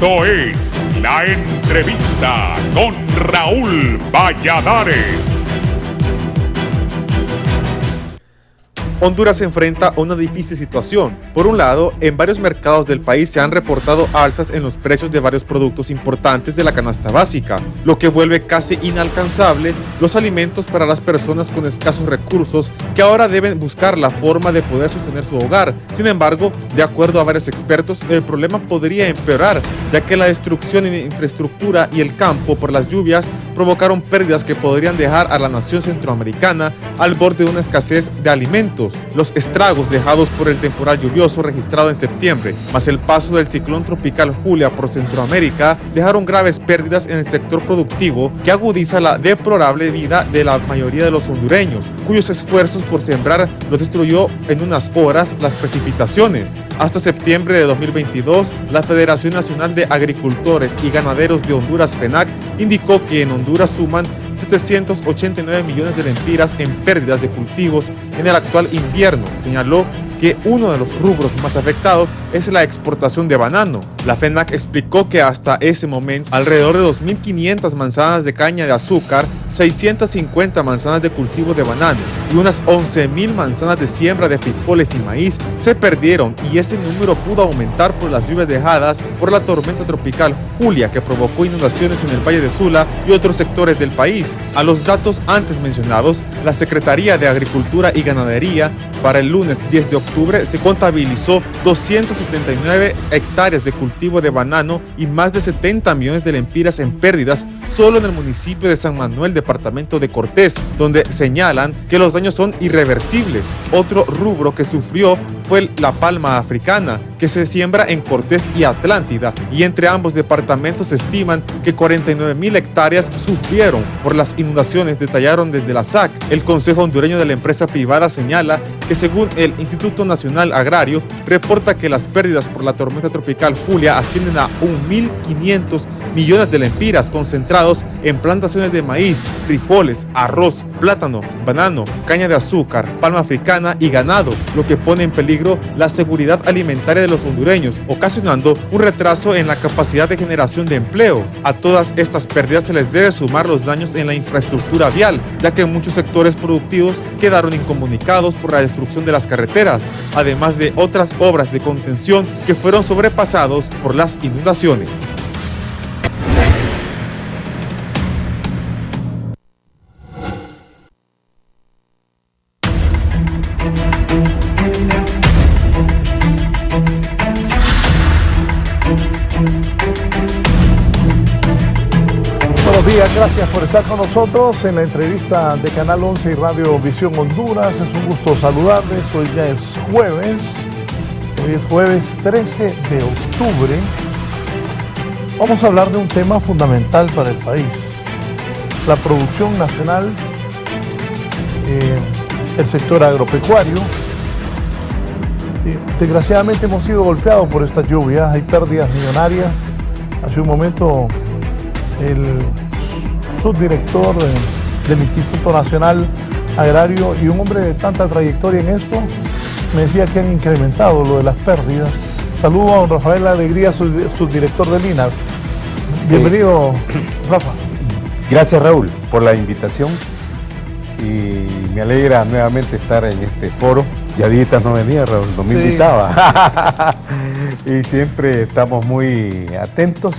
Esto es La Entrevista con Raúl Valladares. Honduras se enfrenta a una difícil situación. Por un lado, en varios mercados del país se han reportado alzas en los precios de varios productos importantes de la canasta básica, lo que vuelve casi inalcanzables los alimentos para las personas con escasos recursos que ahora deben buscar la forma de poder sostener su hogar. Sin embargo, de acuerdo a varios expertos, el problema podría empeorar, ya que la destrucción en infraestructura y el campo por las lluvias provocaron pérdidas que podrían dejar a la nación centroamericana al borde de una escasez de alimentos. Los estragos dejados por el temporal lluvioso registrado en septiembre, más el paso del ciclón tropical Julia por Centroamérica, dejaron graves pérdidas en el sector productivo que agudiza la deplorable vida de la mayoría de los hondureños, cuyos esfuerzos por sembrar los destruyó en unas horas las precipitaciones. Hasta septiembre de 2022, la Federación Nacional de Agricultores y Ganaderos de Honduras, FENAC, indicó que en Honduras suman 789 millones de lempiras en pérdidas de cultivos en el actual invierno. Señaló que uno de los rubros más afectados es la exportación de banano. La FENAC explicó que hasta ese momento alrededor de 2.500 manzanas de caña de azúcar, 650 manzanas de cultivo de banano y unas 11.000 manzanas de siembra de frijoles y maíz se perdieron, y ese número pudo aumentar por las lluvias dejadas por la tormenta tropical Julia, que provocó inundaciones en el Valle de Sula y otros sectores del país. A los datos antes mencionados, la Secretaría de Agricultura y Ganadería para el lunes 10 de octubre se contabilizó 279 hectáreas de cultivo de banano y más de 70 millones de lempiras en pérdidas solo en el municipio de San Manuel, departamento de Cortés, donde señalan que los daños son irreversibles. Otro rubro que sufrió fue la palma africana, que se siembra en Cortés y Atlántida, y entre ambos departamentos se estiman que 49.000 hectáreas sufrieron por las inundaciones, detallaron desde la SAC. El Consejo Hondureño de la Empresa Privada señala que según el Instituto Nacional Agrario, reporta que las pérdidas por la tormenta tropical Julia ascienden a 1.500 millones de lempiras concentrados en plantaciones de maíz, frijoles, arroz, plátano, banano, caña de azúcar, palma africana y ganado, lo que pone en peligro la seguridad alimentaria de los hondureños, ocasionando un retraso en la capacidad de generación de empleo. A todas estas pérdidas se les debe sumar los daños en la infraestructura vial, ya que muchos sectores productivos quedaron incomunicados por la destrucción de las carreteras, además de otras obras de contención que fueron sobrepasados por las inundaciones. Buenos días, gracias por estar con nosotros en la entrevista de Canal 11 y Radio Visión Honduras. Es un gusto saludarles. Hoy ya es jueves 13 de octubre. Vamos a hablar de un tema fundamental para el país: la producción nacional, el sector agropecuario. Desgraciadamente hemos sido golpeados por estas lluvias, hay pérdidas millonarias. Hace un momento el subdirector del Instituto Nacional Agrario y un hombre de tanta trayectoria en esto me decía que han incrementado lo de las pérdidas. Saludo a don Rafael Alegría, subdirector del INAH. Bienvenido, Rafa. Gracias, Raúl, por la invitación, y me alegra nuevamente estar en este foro. Ya días no venía, Raúl, no me invitaba. Y siempre estamos muy atentos,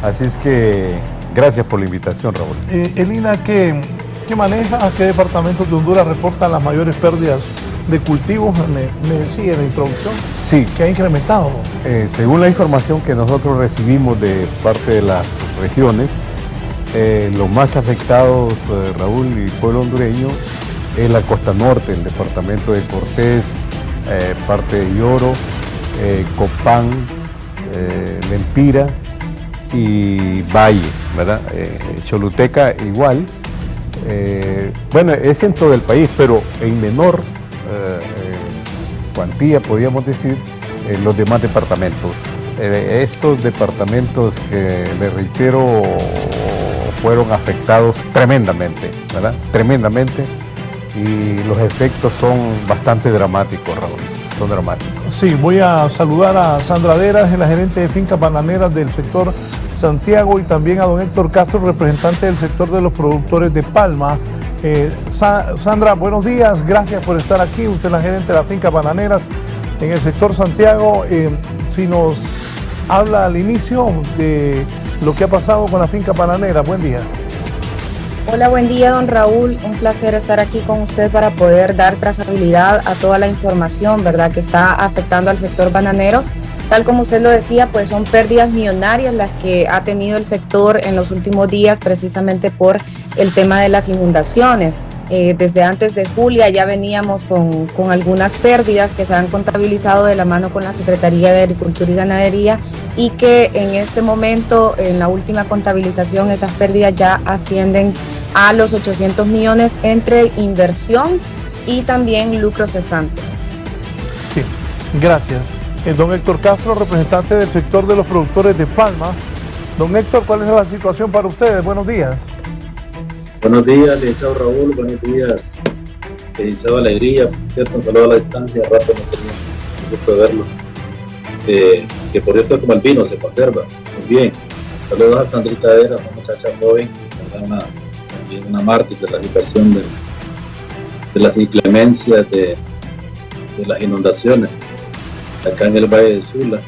así es que gracias por la invitación, Raúl. El INAH, ¿qué maneja? ¿A qué departamentos de Honduras reportan las mayores pérdidas de cultivos? Me decía en la introducción, sí, que ha incrementado. Según la información que nosotros recibimos de parte de las regiones, los más afectados, Raúl y pueblo hondureño, es la costa norte, el departamento de Cortés, parte de Lloro, Copán, Lempira y Valle, ¿verdad? Choluteca igual. Bueno, es en todo el país, pero en menor cuantía, podríamos decir, los demás departamentos. Estos departamentos que, les reitero, fueron afectados tremendamente, ¿verdad? Tremendamente, y los efectos son bastante dramáticos, Raúl. son dramáticos. Sí, voy a saludar a Sandra Deras, la gerente de fincas bananeras del sector Santiago, y también a don Héctor Castro, representante del sector de los productores de palma. Sandra, buenos días, gracias por estar aquí. Usted es la gerente de las fincas bananeras en el sector Santiago. Si nos habla al inicio de lo que ha pasado con la finca bananera. Buen día. Hola, buen día, don Raúl. Un placer estar aquí con usted para poder dar trazabilidad a toda la información, ¿verdad?, que está afectando al sector bananero. Tal como usted lo decía, pues son pérdidas millonarias las que ha tenido el sector en los últimos días, precisamente por el tema de las inundaciones. Desde antes de julio ya veníamos con algunas pérdidas que se han contabilizado de la mano con la Secretaría de Agricultura y Ganadería, y que en este momento, en la última contabilización, esas pérdidas ya ascienden a los 800 millones entre inversión y también lucro cesante. Sí, gracias. Don Héctor Castro, representante del sector de los productores de palma. Don Héctor, ¿cuál es la situación para ustedes? Buenos días. Buenos días, licenciado Raúl. Buenos días, licenciado Alegría. Por cierto, un saludo a la distancia. Rato no teníamos el gusto de verlo. Que por cierto, como el vino, se conserva muy bien. Saludos a Sandrita Vera, una muchacha joven, una mártir de la situación de las inclemencias, de las inundaciones acá en el Valle de Sula.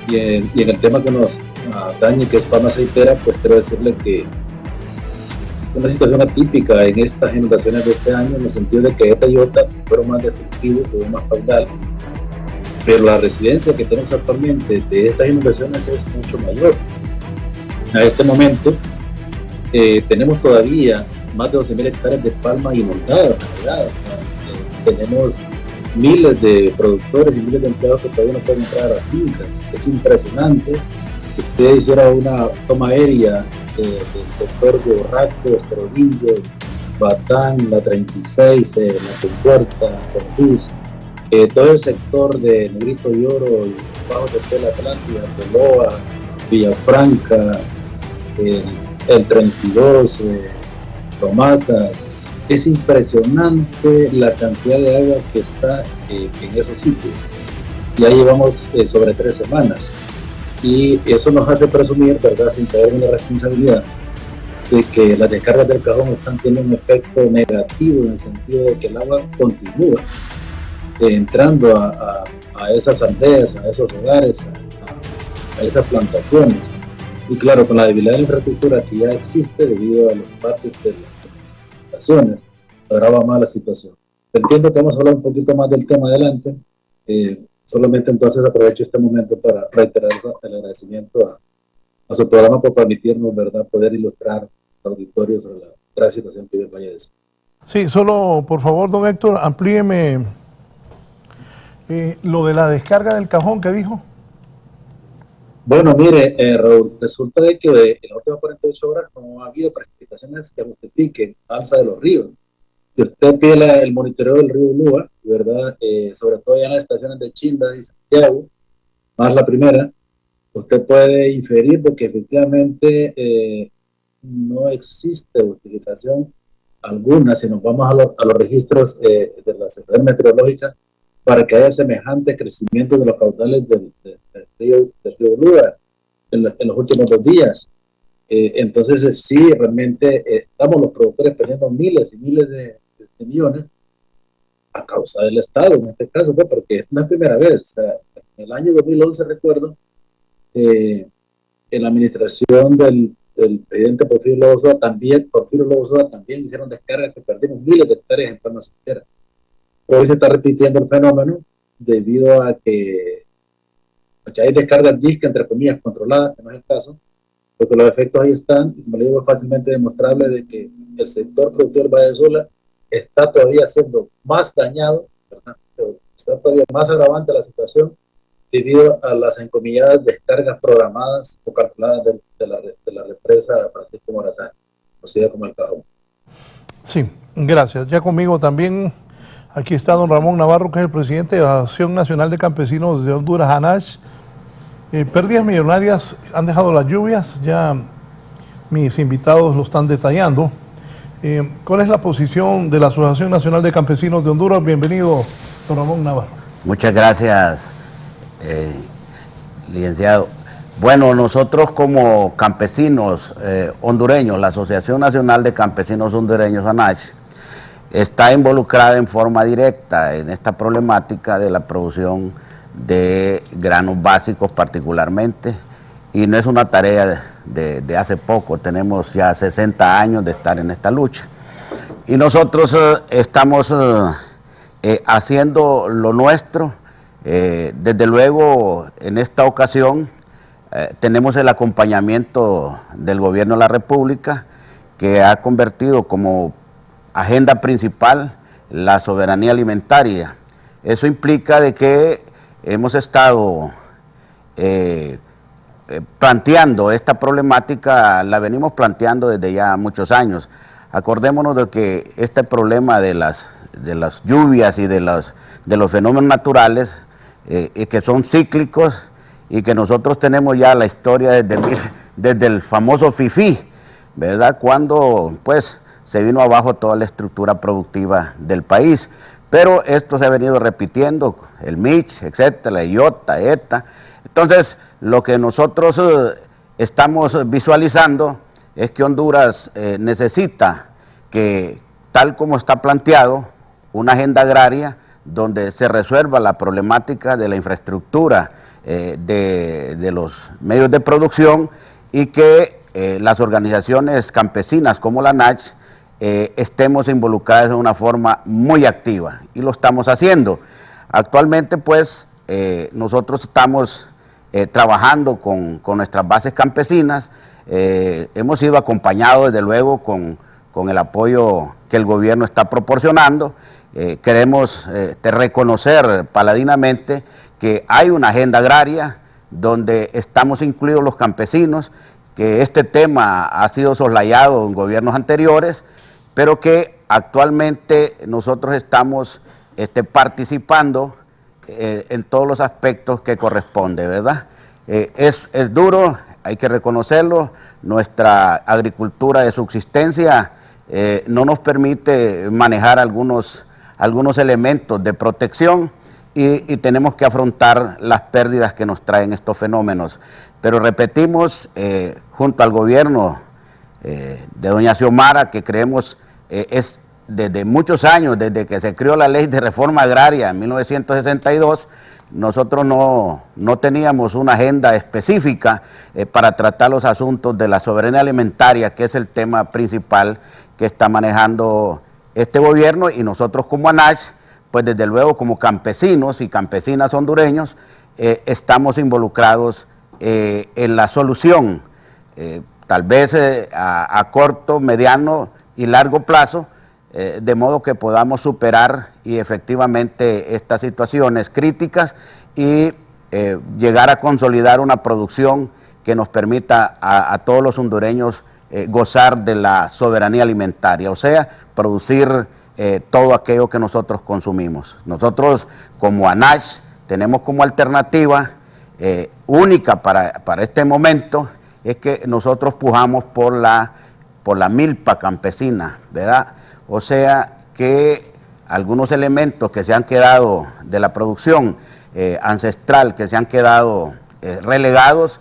Y en el tema que nos atañe, que es palma aceitera, pues quiero decirle que una situación atípica en estas inundaciones de este año, en el sentido de que esta y otra fueron más destructivos, fueron más caudal, pero la residencia que tenemos actualmente de estas inundaciones es mucho mayor. A este momento tenemos todavía más de 12.000 hectáreas de palma inundadas, anegadas. Tenemos miles de productores y miles de empleados que todavía no pueden entrar a las fincas. Es impresionante. Si usted hiciera una toma aérea del sector de Orraco, Esterodillo, Batán, la 36, la Compuerta, Cortiz, todo el sector de Negrito y Oro, Bajo de Tela Atlántida, Peloa, Villafranca, el 32, Tomasas. Es impresionante la cantidad de agua que está en esos sitios. Ya llevamos sobre 3 semanas. Y eso nos hace presumir, ¿verdad?, sin caer en la responsabilidad, de que las descargas del cajón están teniendo un efecto negativo, en el sentido de que el agua continúa entrando a esas aldeas, a esos hogares, a esas plantaciones. Y claro, con la debilidad de la infraestructura que ya existe debido a los partes de las plantaciones, agrava más la situación. Entiendo que vamos a hablar un poquito más del tema adelante. Solamente entonces aprovecho este momento para reiterar el agradecimiento a su programa por permitirnos, ¿verdad?, poder ilustrar a los auditorios sobre la grave situación que vive el Valle de Sula. Sí, solo por favor, don Héctor, amplíeme lo de la descarga del cajón que dijo. Bueno, mire, Raúl, resulta de que en las últimas 48 horas no ha habido precipitaciones que justifiquen alza de los ríos. Si usted pide el monitoreo del río Ulúa, ¿verdad?, sobre todo ya en las estaciones de Chinda y Santiago, más la primera, usted puede inferir de que efectivamente no existe justificación alguna, si nos vamos a los registros de la Secretaría Meteorológica, para que haya semejante crecimiento de los caudales del río Ulúa en los últimos 2 días. Entonces, sí, realmente estamos los productores perdiendo miles y miles de millones a causa del Estado, en este caso, pues, porque no es primera vez. O sea, en el año 2011, recuerdo, en la administración del presidente Porfirio Lobo Soda también hicieron descargas que perdimos miles de hectáreas en palma aceitera. Hoy se está repitiendo el fenómeno debido a que hay descargas disque, entre comillas, controladas, que no es el caso, porque los efectos ahí están, y como le digo, es fácilmente demostrable de que el sector productor del Valle de Sula está todavía siendo más dañado, ¿verdad?, pero está todavía más agravante la situación debido a las encomilladas descargas programadas o calculadas de la represa Francisco Morazán, conocida como el Cajón. Sí, gracias. Ya conmigo también, aquí está don Ramón Navarro, que es el presidente de la Asociación Nacional de Campesinos de Honduras, ANAH. Pérdidas millonarias han dejado las lluvias, ya mis invitados lo están detallando. ¿Cuál es la posición de la Asociación Nacional de Campesinos de Honduras? Bienvenido, don Ramón Navarro. Muchas gracias, licenciado. Bueno, nosotros como campesinos hondureños, la Asociación Nacional de Campesinos Hondureños, ANACH, está involucrada en forma directa en esta problemática de la producción de granos básicos particularmente, y no es una tarea de hace poco, tenemos ya 60 años de estar en esta lucha. Y nosotros estamos haciendo lo nuestro. Desde luego, en esta ocasión tenemos el acompañamiento del Gobierno de la República, que ha convertido como agenda principal la soberanía alimentaria. Eso implica de que hemos estado planteando esta problemática, la venimos planteando desde ya muchos años. Acordémonos de que este problema de las lluvias y de los fenómenos naturales que son cíclicos, y que nosotros tenemos ya la historia desde el famoso FIFI, ¿verdad? Cuando pues se vino abajo toda la estructura productiva del país. Pero esto se ha venido repitiendo, el MICH, etcétera, la IOTA, ETA. Entonces, lo que nosotros estamos visualizando es que Honduras necesita que, tal como está planteado, una agenda agraria donde se resuelva la problemática de la infraestructura de los medios de producción, y que las organizaciones campesinas como la ANACH estemos involucradas de una forma muy activa, y lo estamos haciendo. Actualmente pues nosotros estamos trabajando con nuestras bases campesinas, hemos sido acompañados desde luego con el apoyo que el gobierno está proporcionando. Queremos reconocer paladinamente que hay una agenda agraria donde estamos incluidos los campesinos, que este tema ha sido soslayado en gobiernos anteriores, pero que actualmente nosotros estamos participando en todos los aspectos que corresponde, ¿verdad? Es duro, hay que reconocerlo, nuestra agricultura de subsistencia no nos permite manejar algunos elementos de protección, y tenemos que afrontar las pérdidas que nos traen estos fenómenos. Pero repetimos, junto al gobierno de doña Xiomara, que creemos es desde muchos años, desde que se creó la ley de reforma agraria en 1962, nosotros no teníamos una agenda específica para tratar los asuntos de la soberanía alimentaria, que es el tema principal que está manejando este gobierno, y nosotros como ANACH, pues desde luego como campesinos y campesinas hondureños, estamos involucrados en la solución, tal vez a corto, mediano y largo plazo, de modo que podamos superar y efectivamente estas situaciones críticas y llegar a consolidar una producción que nos permita a todos los hondureños gozar de la soberanía alimentaria, o sea, producir todo aquello que nosotros consumimos. Nosotros como ANACH tenemos como alternativa única para este momento, es que nosotros pujamos por la milpa campesina, ¿verdad? O sea que algunos elementos que se han quedado de la producción ancestral, que se han quedado relegados,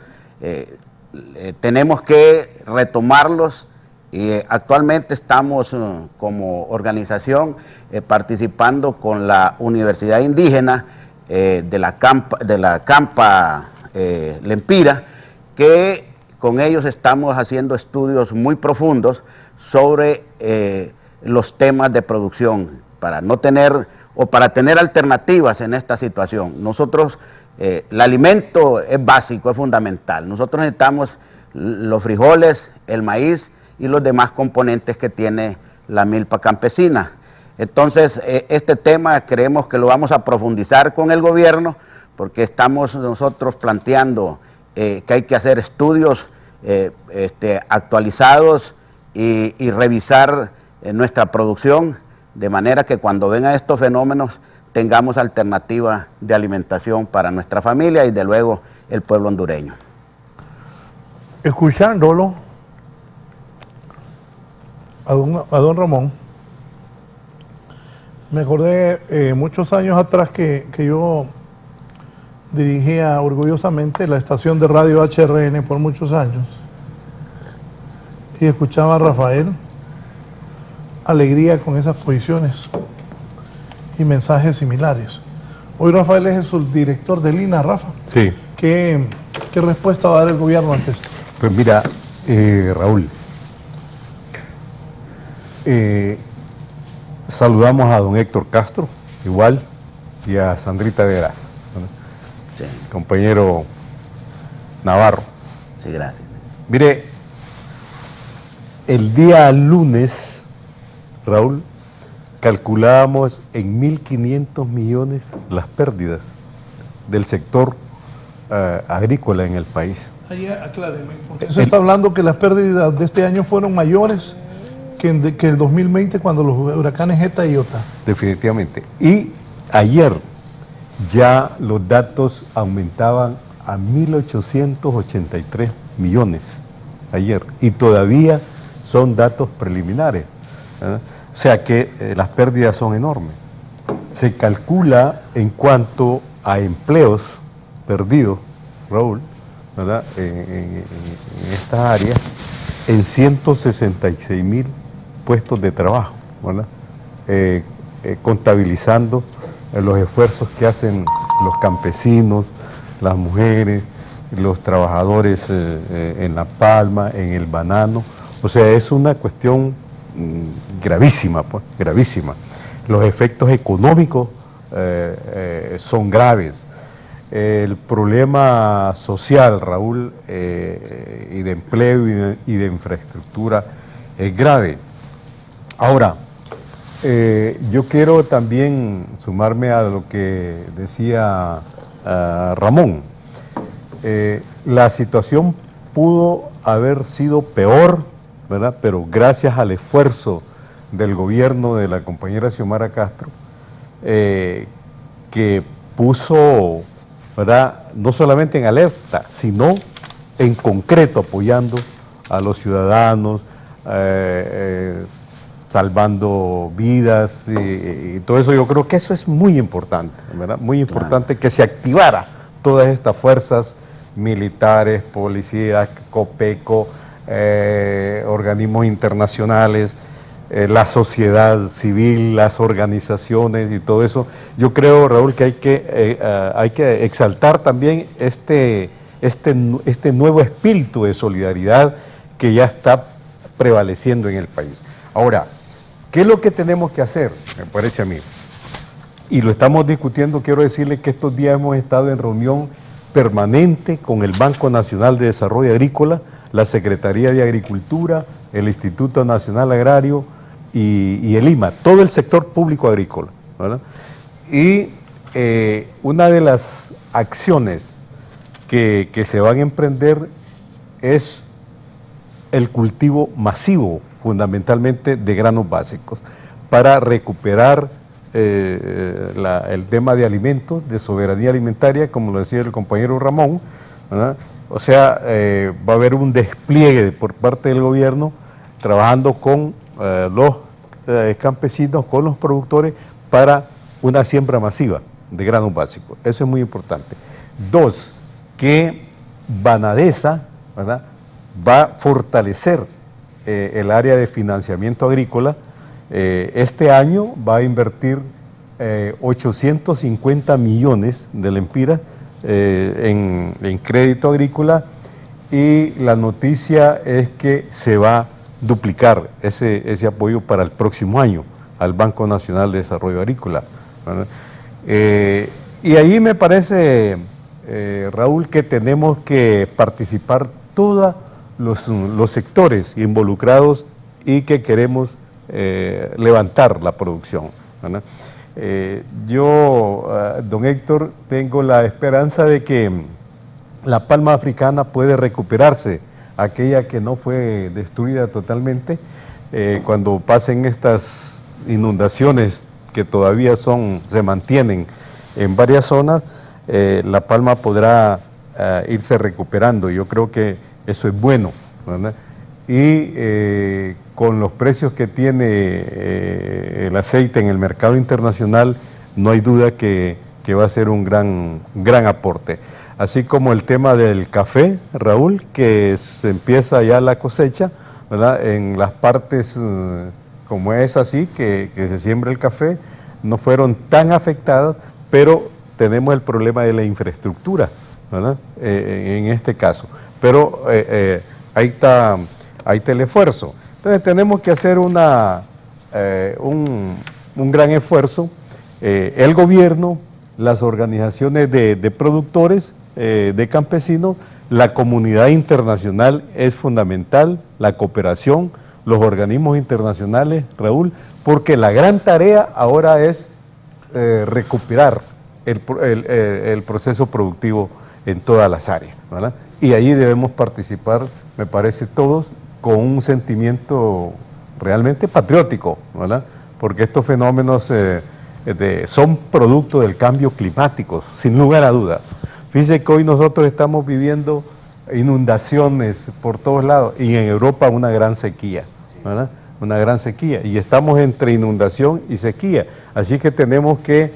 tenemos que retomarlos, y actualmente estamos como organización participando con la Universidad Indígena de la Campa Lempira, que con ellos estamos haciendo estudios muy profundos sobre los temas de producción, para no tener o para tener alternativas en esta situación. Nosotros, el alimento es básico, es fundamental. Nosotros necesitamos los frijoles, el maíz y los demás componentes que tiene la milpa campesina. Entonces, este tema creemos que lo vamos a profundizar con el gobierno, porque estamos nosotros planteando que hay que hacer estudios actualizados y revisar nuestra producción, de manera que cuando vengan estos fenómenos tengamos alternativa de alimentación para nuestra familia y de luego el pueblo hondureño. Escuchándolo a don Ramón, Me acordé muchos años atrás que yo dirigía orgullosamente la estación de radio HRN por muchos años y escuchaba a Rafael Alegría con esas posiciones y mensajes similares. Hoy Rafael es el subdirector del INA, Rafa. Sí. ¿Qué respuesta va a dar el gobierno ante esto? Pues mira, Raúl, saludamos a don Héctor Castro, igual, y a Sandrita Veras, ¿no? Sí, Compañero Navarro. sí, gracias. Mire, el día lunes, Raúl, calculábamos en 1.500 millones las pérdidas del sector agrícola en el país. Ahí acláreme, porque se está hablando que las pérdidas de este año fueron mayores que el 2020 cuando los huracanes ETA y IOTA. Definitivamente. Y ayer ya los datos aumentaban a 1.883 millones, ayer, y todavía son datos preliminares. O sea que las pérdidas son enormes. Se calcula en cuanto a empleos perdidos, Raúl, ¿verdad? En estas áreas, en 166,000 puestos de trabajo, ¿verdad? Contabilizando los esfuerzos que hacen los campesinos, las mujeres, los trabajadores en La Palma, en el banano. O sea, es una cuestión gravísima, pues, gravísima. Los efectos económicos son graves. El problema social, Raúl, y de empleo y de infraestructura es grave. Ahora, yo quiero también sumarme a lo que decía Ramón. La situación pudo haber sido peor, ¿verdad? Pero gracias al esfuerzo del gobierno de la compañera Xiomara Castro, que puso, ¿verdad?, no solamente en alerta, sino en concreto apoyando a los ciudadanos, salvando vidas y todo eso. Yo creo que eso es muy importante, ¿verdad? Muy importante que se activara todas estas fuerzas militares, policías, COPECO, organismos internacionales, la sociedad civil, las organizaciones y todo eso. Yo creo, Raúl, que hay que exaltar también este nuevo espíritu de solidaridad que ya está prevaleciendo en el país. Ahora, ¿qué es lo que tenemos que hacer? Me parece a mí. Y lo estamos discutiendo, quiero decirle que estos días hemos estado en reunión permanente con el Banco Nacional de Desarrollo Agrícola, la Secretaría de Agricultura, el Instituto Nacional Agrario y el IMA, todo el sector público agrícola, ¿verdad? Y una de las acciones que se van a emprender es el cultivo masivo, fundamentalmente de granos básicos, para recuperar el tema de alimentos, de soberanía alimentaria, como lo decía el compañero Ramón, ¿verdad? O sea, va a haber un despliegue por parte del gobierno trabajando con los campesinos, con los productores, para una siembra masiva de granos básicos. Eso es muy importante. Dos, que Banadesa, ¿verdad?, va a fortalecer el área de financiamiento agrícola. Este año va a invertir 850 millones de lempiras en crédito agrícola, y la noticia es que se va a duplicar ese apoyo para el próximo año al Banco Nacional de Desarrollo Agrícola, ¿verdad? Y ahí me parece, Raúl, que tenemos que participar todos los sectores involucrados y que queremos levantar la producción, ¿verdad? Yo, don Héctor, tengo la esperanza de que la palma africana puede recuperarse, aquella que no fue destruida totalmente. Cuando pasen estas inundaciones que todavía se mantienen en varias zonas, la palma podrá irse recuperando. Yo creo que eso es bueno, ¿verdad? y con los precios que tiene el aceite en el mercado internacional, no hay duda que va a ser un gran aporte. Así como el tema del café, Raúl, que se empieza ya la cosecha, ¿verdad? En las partes como es así, que se siembra el café, no fueron tan afectadas, pero tenemos el problema de la infraestructura, ¿verdad? En este caso. Pero ahí está el esfuerzo. Entonces tenemos que hacer un gran esfuerzo, el gobierno, las organizaciones de productores, de campesinos, la comunidad internacional es fundamental, la cooperación, los organismos internacionales, Raúl, porque la gran tarea ahora es recuperar el proceso productivo en todas las áreas, ¿verdad? Y ahí debemos participar, me parece, todos con un sentimiento realmente patriótico, ¿verdad? Porque estos fenómenos son producto del cambio climático, sin lugar a dudas. Fíjense que hoy nosotros estamos viviendo inundaciones por todos lados y en Europa una gran sequía, ¿verdad? Una gran sequía, y estamos entre inundación y sequía, así que tenemos que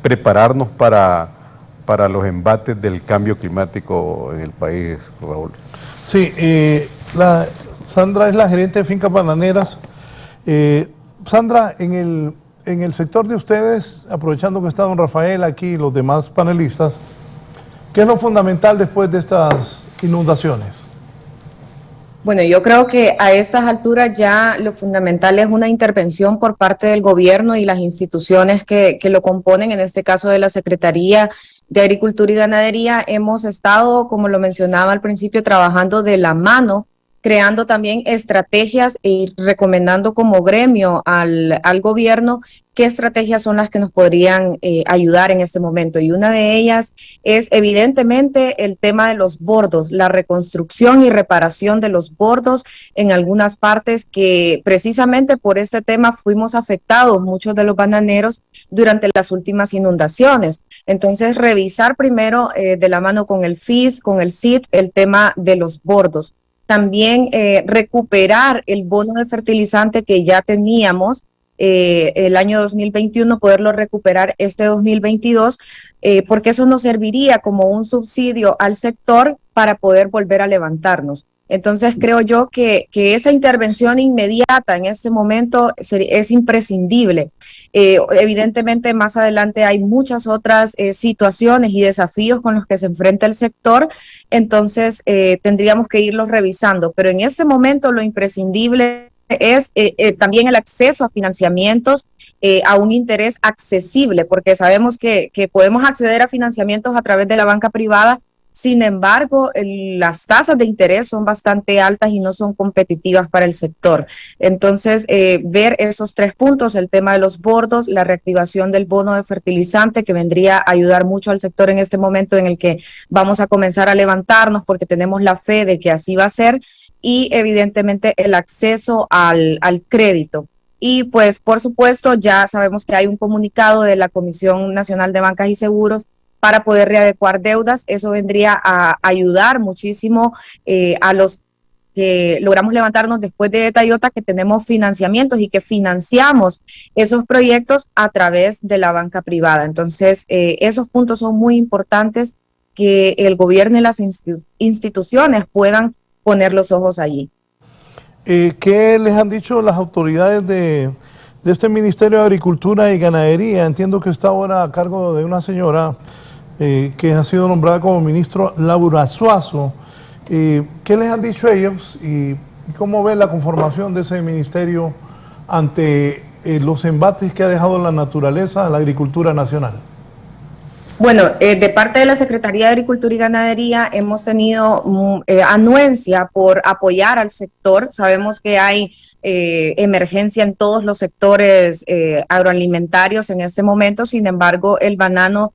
prepararnos para los embates del cambio climático en el país, Raúl. Sí, Sandra es la gerente de Fincas Bananeras. Sandra, en el sector de ustedes, aprovechando que está don Rafael aquí y los demás panelistas, ¿qué es lo fundamental después de estas inundaciones? Bueno, yo creo que a estas alturas ya lo fundamental es una intervención por parte del gobierno y las instituciones que lo componen, en este caso de la Secretaría de Agricultura y Ganadería. Hemos estado, como lo mencionaba al principio, trabajando de la mano, creando también estrategias y recomendando como gremio al gobierno qué estrategias son las que nos podrían ayudar en este momento. Y una de ellas es evidentemente el tema de los bordos, la reconstrucción y reparación de los bordos en algunas partes que precisamente por este tema fuimos afectados, muchos de los bananeros, durante las últimas inundaciones. Entonces, revisar primero de la mano con el FIS, con el CID, el tema de los bordos. También recuperar el bono de fertilizante que ya teníamos el año 2021, poderlo recuperar este 2022, porque eso nos serviría como un subsidio al sector para poder volver a levantarnos. Entonces creo yo que esa intervención inmediata en este momento es imprescindible. Evidentemente más adelante hay muchas otras situaciones y desafíos con los que se enfrenta el sector, entonces tendríamos que irlos revisando, pero en este momento lo imprescindible es también el acceso a financiamientos a un interés accesible, porque sabemos que podemos acceder a financiamientos a través de la banca privada. Sin embargo, las tasas de interés son bastante altas y no son competitivas para el sector. Entonces, ver esos tres puntos, el tema de los bordos, la reactivación del bono de fertilizante, que vendría a ayudar mucho al sector en este momento en el que vamos a comenzar a levantarnos porque tenemos la fe de que así va a ser, y evidentemente el acceso al crédito. Y pues, por supuesto, ya sabemos que hay un comunicado de la Comisión Nacional de Bancas y Seguros para poder readecuar deudas. Eso vendría a ayudar muchísimo a los que logramos levantarnos después de Tayota, que tenemos financiamientos y que financiamos esos proyectos a través de la banca privada. Entonces, esos puntos son muy importantes, que el gobierno y las instituciones puedan poner los ojos allí. ¿Qué les han dicho las autoridades de este Ministerio de Agricultura y Ganadería? Entiendo que está ahora a cargo de una señora que ha sido nombrada como ministro, Laura Suazo. ¿Qué les han dicho ellos y cómo ven la conformación de ese ministerio ante los embates que ha dejado la naturaleza a la agricultura nacional? Bueno, de parte de la Secretaría de Agricultura y Ganadería hemos tenido anuencia por apoyar al sector. Sabemos que hay emergencia en todos los sectores agroalimentarios en este momento. Sin embargo, el banano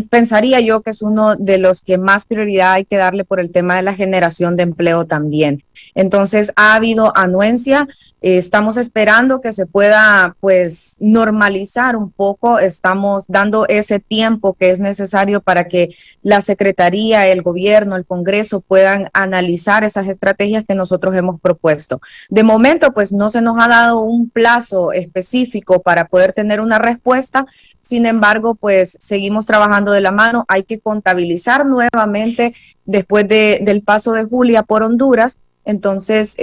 pensaría yo que es uno de los que más prioridad hay que darle por el tema de la generación de empleo también. Entonces ha habido anuencia, estamos esperando que se pueda pues normalizar un poco, estamos dando ese tiempo que es necesario para que la Secretaría, el gobierno, el Congreso puedan analizar esas estrategias que nosotros hemos propuesto. De momento pues no se nos ha dado un plazo específico para poder tener una respuesta, sin embargo pues seguimos trabajando de la mano, hay que contabilizar nuevamente después del paso de Julia por Honduras. Entonces,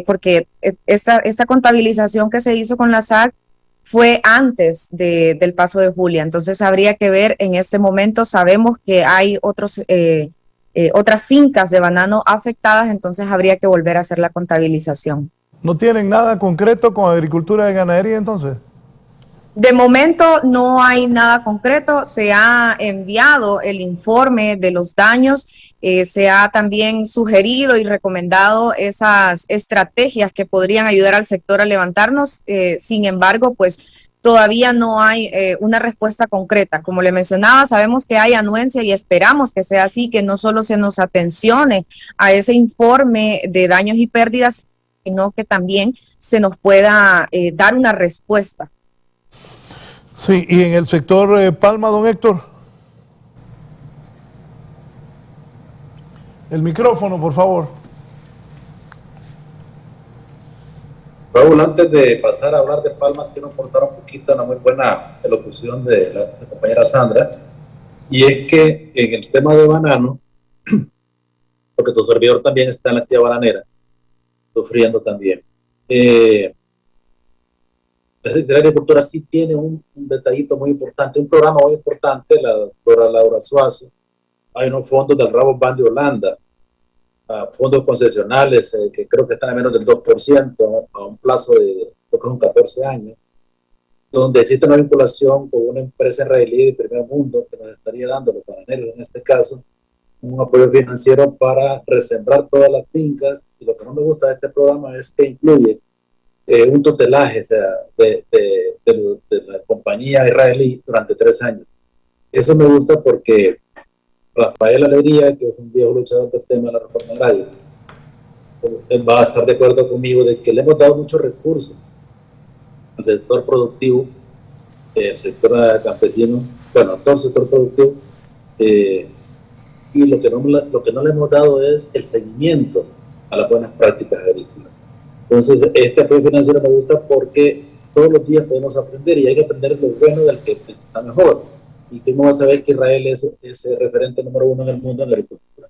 porque esta contabilización que se hizo con la SAC fue antes del paso de Julia, entonces habría que ver en este momento, sabemos que hay otras fincas de banano afectadas, entonces habría que volver a hacer la contabilización. ¿No tienen nada concreto con agricultura y ganadería entonces? De momento no hay nada concreto, se ha enviado el informe de los daños, se ha también sugerido y recomendado esas estrategias que podrían ayudar al sector a levantarnos, sin embargo, pues todavía no hay una respuesta concreta. Como le mencionaba, sabemos que hay anuencia y esperamos que sea así, que no solo se nos atencione a ese informe de daños y pérdidas, sino que también se nos pueda dar una respuesta. Sí, y en el sector Palma, don Héctor. El micrófono, por favor. Raúl, antes de pasar a hablar de Palma, quiero aportar un poquito una muy buena elocución de la compañera Sandra, y es que en el tema de banano, porque tu servidor también está en la actividad bananera, sufriendo también. La Secretaría de Agricultura sí tiene un detallito muy importante, un programa muy importante, la doctora Laura Suazo. Hay unos fondos del Rabobank de Holanda, fondos concesionales que creo que están a menos del 2%, a un plazo de creo que son 14 años, donde existe una vinculación con una empresa israelí de primer mundo que nos estaría dando, los bananeros en este caso, un apoyo financiero para resembrar todas las fincas. Y lo que no me gusta de este programa es que incluye un tutelaje, o sea, de la compañía israelí durante 3 años. Eso me gusta porque Rafael Alegría, que es un viejo luchador del tema de la reforma agraria, va a estar de acuerdo conmigo de que le hemos dado muchos recursos al sector productivo, el sector campesino, bueno, todo el sector productivo, y lo que no le hemos dado es el seguimiento a las buenas prácticas agrícolas. Entonces, este apoyo financiero me gusta porque todos los días podemos aprender, y hay que aprender lo bueno del que está mejor. Y que uno va a saber que Israel es el referente número 1 en el mundo en la agricultura.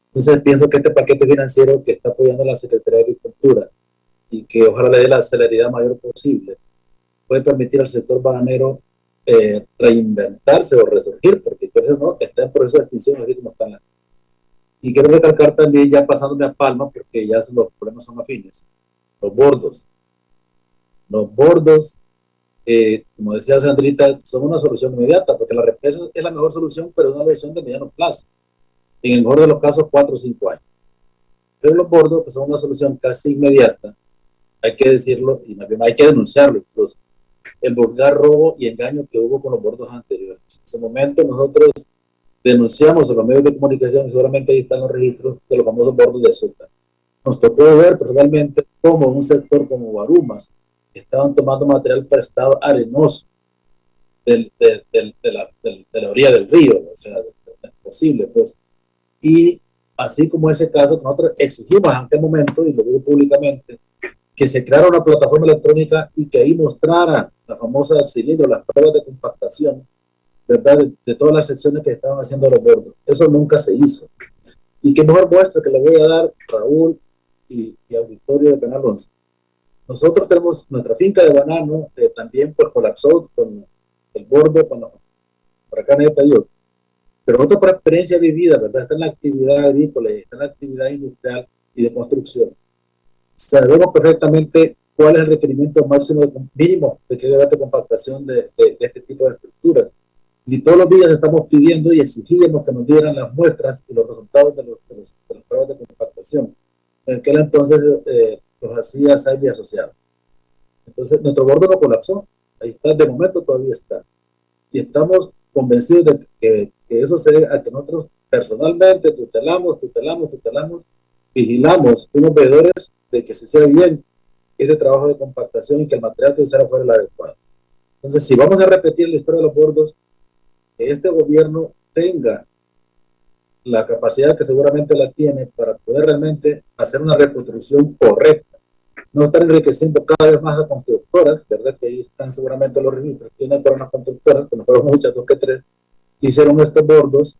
Entonces, pienso que este paquete financiero que está apoyando la Secretaría de Agricultura y que ojalá le dé la celeridad mayor posible, puede permitir al sector bananero reinventarse o resurgir, porque por eso no está en proceso de extinción, así como están. Y quiero recalcar también, ya pasándome a Palma, porque ya los problemas son afines, los bordos. Los bordos, como decía Sandrita, son una solución inmediata, porque la represa es la mejor solución, pero es una solución de mediano plazo. En el mejor de los casos, 4 o 5 años. Pero los bordos, que son una solución casi inmediata, hay que decirlo, y hay que denunciarlo incluso, el vulgar robo y engaño que hubo con los bordos anteriores. En ese momento nosotros denunciamos a los medios de comunicación, y seguramente ahí están los registros de los famosos bordos de azúcar. Nos tocó ver personalmente cómo un sector como Guarumas estaban tomando material prestado arenoso de la orilla del río, o sea, es posible, pues. Y así como ese caso, nosotros exigimos en aquel momento, y lo digo públicamente, que se creara una plataforma electrónica y que ahí mostraran la famosa cilindro, las pruebas de compactación, ¿verdad? De todas las secciones que estaban haciendo los bordos. Eso nunca se hizo. Y qué mejor muestra que le voy a dar, Raúl y auditorio de Canal 11. Nosotros tenemos nuestra finca de banano, también pues colapsó con el bordo, con los huracanes de Tayot. Pero nosotros, por experiencia vivida, ¿verdad? Está en la actividad agrícola y está en la actividad industrial y de construcción. Sabemos perfectamente cuál es el requerimiento máximo mínimo de que debe haber compactación de este tipo de estructuras. Y todos los días estamos pidiendo y exigimos que nos dieran las muestras y los resultados de las pruebas de compactación. En aquel entonces los hacía SAIB y asociados. Entonces nuestro bordo no colapsó. Ahí está, de momento todavía está. Y estamos convencidos de que eso se debe a que nosotros personalmente tutelamos, vigilamos, fuimos veedores de que se hiciera bien ese trabajo de compactación y que el material que usara fuera el adecuado. Entonces, si vamos a repetir la historia de los bordos, que este gobierno tenga la capacidad que seguramente la tiene para poder realmente hacer una reconstrucción correcta, no estar enriqueciendo cada vez más a constructoras, ¿verdad? Que ahí están seguramente los registros, tienen para unas constructoras, que no fueron muchas, 2 que 3, que hicieron estos bordos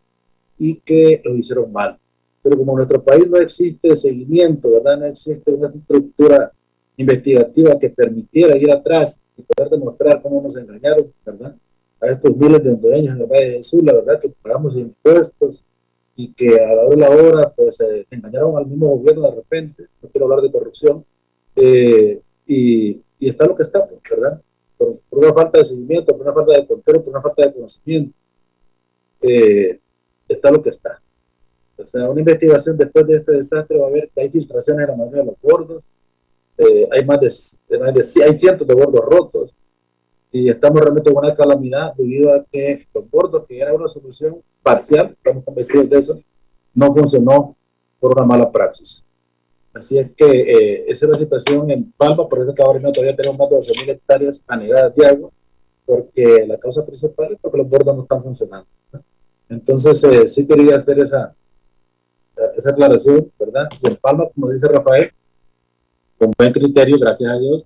y que lo hicieron mal. Pero como en nuestro país no existe seguimiento, ¿verdad? No existe una estructura investigativa que permitiera ir atrás y poder demostrar cómo nos engañaron, ¿verdad? A estos miles de hondureños en el Valle del Sur, la verdad que pagamos impuestos y que a la hora de la hora, pues engañaron al mismo gobierno de repente, no quiero hablar de corrupción, y está lo que está, ¿verdad? Por una falta de seguimiento, por una falta de control, por una falta de conocimiento, está lo que está. O sea, una investigación después de este desastre va a ver que hay filtraciones en la mayoría de los bordos, hay cientos de bordos rotos, y estamos realmente en una calamidad debido a que los bordos, que era una solución parcial, estamos convencidos de eso, no funcionó por una mala praxis. Así es que esa es la situación en Palma, por eso que ahora mismo todavía tenemos más de 12.000 hectáreas anegadas de agua, porque la causa principal es porque los bordos no están funcionando, ¿no? Entonces, sí quería hacer esa aclaración, ¿verdad? Y en Palma, como dice Rafael, con buen criterio, gracias a Dios,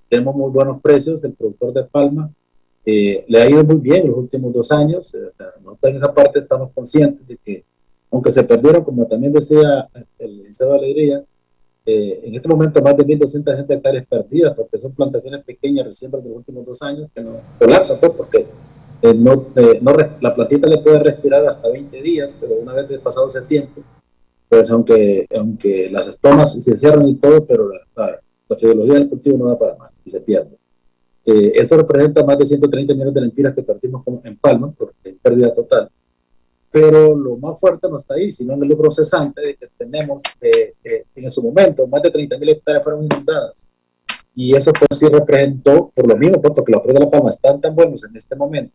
tenemos muy buenos precios. El productor de Palma le ha ido muy bien en los últimos 2 años. Nosotros en esa parte estamos conscientes de que, aunque se perdieron, como también decía el licenciado Alegría, en este momento más de 1.200 hectáreas perdidas, porque son plantaciones pequeñas recién de los últimos 2 años que no colapsan, pues, porque la plantita le puede respirar hasta 20 días, pero una vez pasado ese tiempo, pues aunque las estomas se cierran y todo, pero la fisiología del cultivo no da para más y se pierde. Eso representa más de 130 millones de lempiras que perdimos en Palma, porque hay pérdida total. Pero lo más fuerte no está ahí, sino en el lucro cesante de que tenemos en su momento más de 30.000 hectáreas fueron inundadas. Y eso pues sí representó, por lo mismo, porque los precios de la palma están tan buenos en este momento,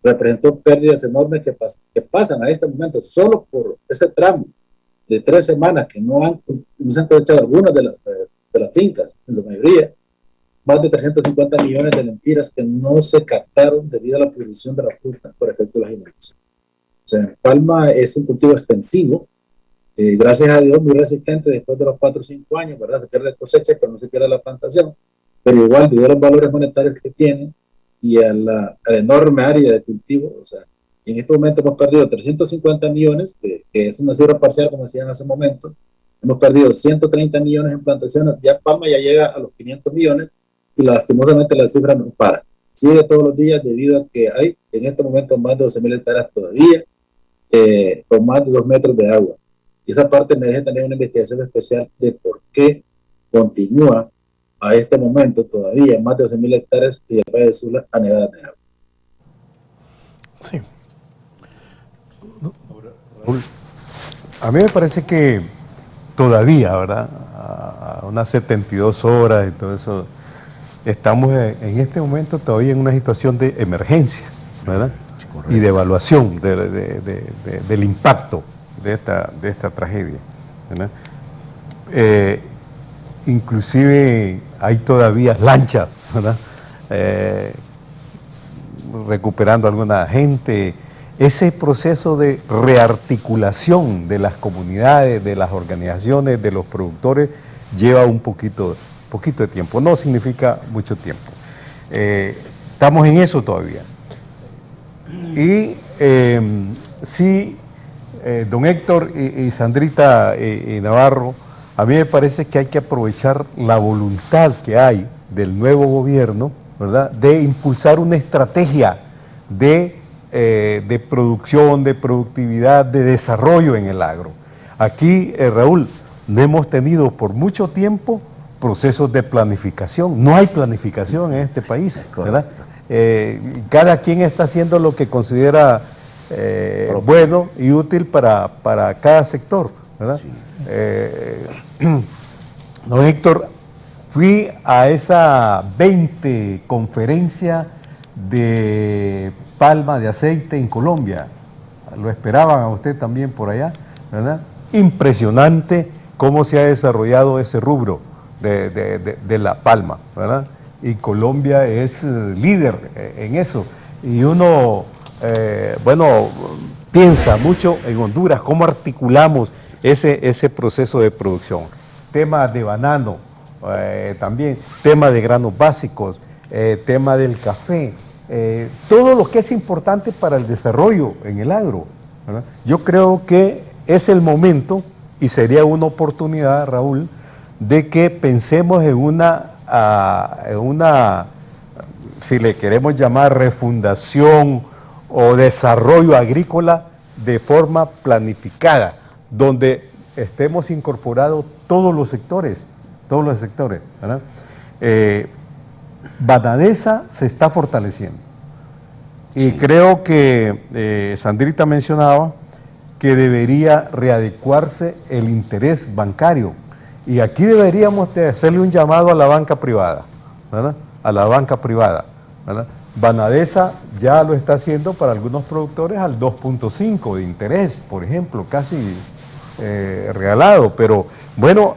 representó pérdidas enormes que pasan a este momento solo por ese tramo de 3 semanas que no se han cosechado algunas de las fincas, en la mayoría, más de 350 millones de lempiras que no se captaron debido a la producción de la fruta por efecto de las inundaciones. O sea, Palma es un cultivo extensivo, gracias a Dios muy resistente después de los 4 o 5 años, ¿verdad? Se pierde cosecha, pero no se pierde la plantación, pero igual debido a los valores monetarios que tiene y a la enorme área de cultivo, o sea, en este momento hemos perdido 350 millones, que es una cifra parcial, como decían hace un momento. Hemos perdido 130 millones en plantaciones. Ya Palma ya llega a los 500 millones y lastimosamente la cifra no para. Sigue todos los días debido a que hay en este momento más de 12.000 hectáreas todavía con más de 2 metros de agua. Y esa parte merece también una investigación especial de por qué continúa a este momento todavía más de 12.000 hectáreas y el Valle de Sula anegadas de agua. Sí. A mí me parece que todavía, ¿verdad? A unas 72 horas y todo eso, estamos en este momento todavía en una situación de emergencia, ¿verdad? Y de evaluación del impacto de esta tragedia, ¿verdad? Inclusive hay todavía lanchas, ¿verdad? Recuperando a alguna gente. Ese proceso de rearticulación de las comunidades, de las organizaciones, de los productores, lleva un poquito de tiempo. No significa mucho tiempo. Estamos en eso todavía. Y sí, don Héctor y Sandrita y Navarro, a mí me parece que hay que aprovechar la voluntad que hay del nuevo gobierno, ¿verdad?, de impulsar una estrategia de producción, de productividad, de desarrollo en el agro. Aquí, Raúl, no hemos tenido por mucho tiempo procesos de planificación. No hay planificación en este país, ¿verdad? Cada quien está haciendo lo que considera bueno y útil para cada sector, ¿verdad? Sí. Don Héctor, fui a esa 20 conferencia de palma, de aceite en Colombia. Lo esperaban a usted también por allá, ¿verdad? Impresionante cómo se ha desarrollado ese rubro de la palma, ¿verdad? Y Colombia es líder en eso. Y uno, bueno, piensa mucho en Honduras, cómo articulamos ese proceso de producción. Tema de banano, también, tema de granos básicos, tema del café, todo lo que es importante para el desarrollo en el agro, ¿verdad? Yo creo que es el momento y sería una oportunidad, Raúl, de que pensemos en una, si le queremos llamar refundación o desarrollo agrícola de forma planificada, donde estemos incorporados todos los sectores, ¿verdad? Banadesa se está fortaleciendo y creo que Sandrita mencionaba que debería readecuarse el interés bancario. Y aquí deberíamos de hacerle un llamado a la banca privada, ¿verdad? A la banca privada, ¿verdad? Banadesa ya lo está haciendo para algunos productores al 2.5 de interés, por ejemplo, casi regalado. Pero bueno,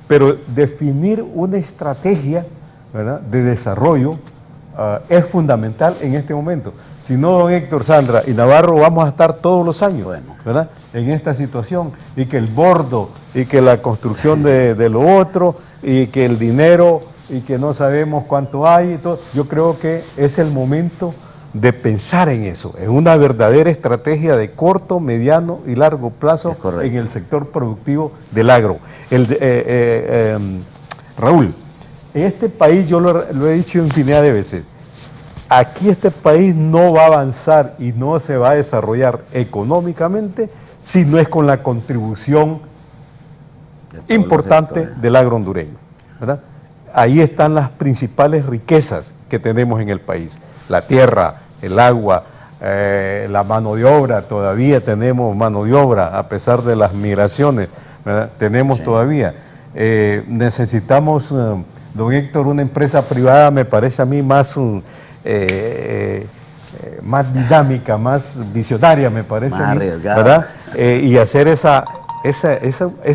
pero definir una estrategia, ¿verdad?, de desarrollo es fundamental en este momento. Si no, don Héctor, Sandra y Navarro, vamos a estar todos los años, ¿verdad?, en esta situación, y que el bordo, y que la construcción de lo otro, y que el dinero, y que no sabemos cuánto hay, y todo. Yo creo que es el momento de pensar en eso, en una verdadera estrategia de corto, mediano y largo plazo en el sector productivo del agro. Raúl, en este país, yo lo he dicho infinidad de veces, aquí este país no va a avanzar y no se va a desarrollar económicamente si no es con la contribución importante del agro hondureño, ¿verdad? Ahí están las principales riquezas que tenemos en el país: la tierra, el agua, la mano de obra. Todavía tenemos mano de obra a pesar de las migraciones, ¿verdad? Tenemos todavía. Necesitamos, don Héctor, una empresa privada, me parece a mí más dinámica, más visionaria, me parece, más arriesgada, ¿verdad? Y hacer esa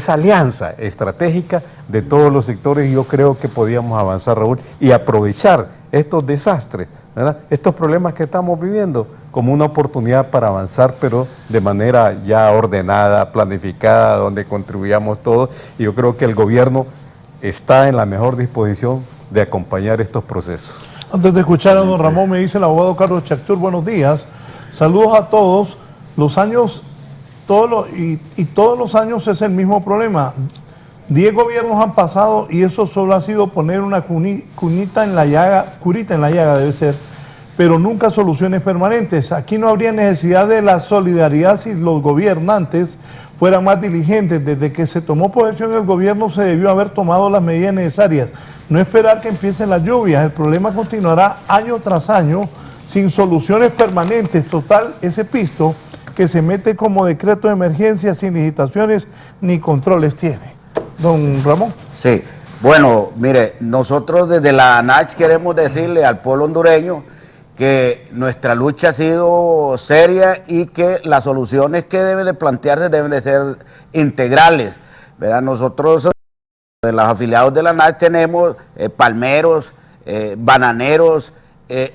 alianza estratégica de todos los sectores. Yo creo que podíamos avanzar, Raúl, y aprovechar estos desastres, ¿verdad?, estos problemas que estamos viviendo, como una oportunidad para avanzar, pero de manera ya ordenada, planificada, donde contribuyamos todos. Y yo creo que el gobierno está en la mejor disposición de acompañar estos procesos. Antes de escuchar a don Ramón, me dice el abogado Carlos Chactur, buenos días, saludos a todos. Los años, todos los años es el mismo problema. 10 gobiernos han pasado y eso solo ha sido poner una curita en la llaga debe ser, pero nunca soluciones permanentes. Aquí no habría necesidad de la solidaridad si los gobernantes fueran más diligentes. Desde que se tomó posesión el gobierno se debió haber tomado las medidas necesarias. No esperar que empiecen las lluvias. El problema continuará año tras año sin soluciones permanentes. Total, ese pisto que se mete como decreto de emergencia sin licitaciones ni controles tiene. Don Ramón. Sí, bueno, mire, nosotros desde la ANACH queremos decirle al pueblo hondureño que nuestra lucha ha sido seria y que las soluciones que deben de plantearse deben de ser integrales, ¿verdad? Nosotros, los afiliados de la ANACH, tenemos palmeros, bananeros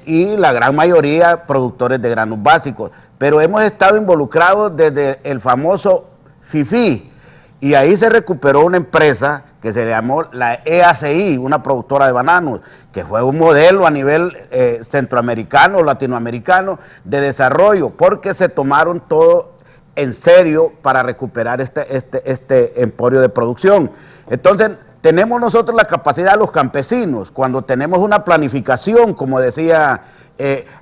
y la gran mayoría productores de granos básicos, pero hemos estado involucrados desde el famoso FIFI, y ahí se recuperó una empresa que se llamó la EACI, una productora de bananos, que fue un modelo a nivel centroamericano, latinoamericano de desarrollo, porque se tomaron todo en serio para recuperar este emporio de producción. Entonces, tenemos nosotros la capacidad, los campesinos, cuando tenemos una planificación, como decía,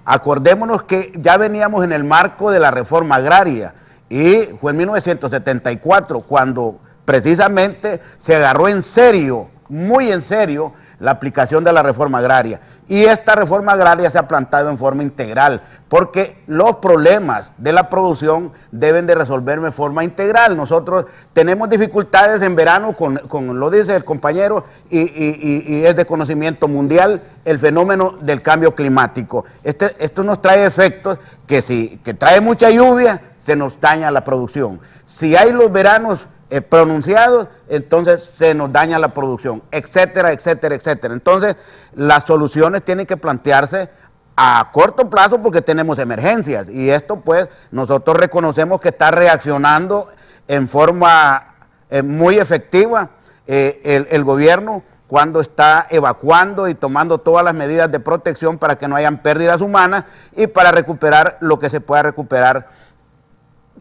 acordémonos que ya veníamos en el marco de la reforma agraria, y fue en 1974 cuando precisamente se agarró en serio muy en serio la aplicación de la reforma agraria. Y esta reforma agraria se ha plantado en forma integral, porque los problemas de la producción deben de resolverse de forma integral. Nosotros tenemos dificultades en verano, con lo dice el compañero, y es de conocimiento mundial el fenómeno del cambio climático. Esto nos trae efectos que trae mucha lluvia, se nos daña la producción. Si hay los veranos pronunciados, entonces se nos daña la producción, etcétera, etcétera, etcétera. Entonces, las soluciones tienen que plantearse a corto plazo porque tenemos emergencias, y esto pues nosotros reconocemos que está reaccionando en forma muy efectiva el gobierno cuando está evacuando y tomando todas las medidas de protección para que no hayan pérdidas humanas y para recuperar lo que se pueda recuperar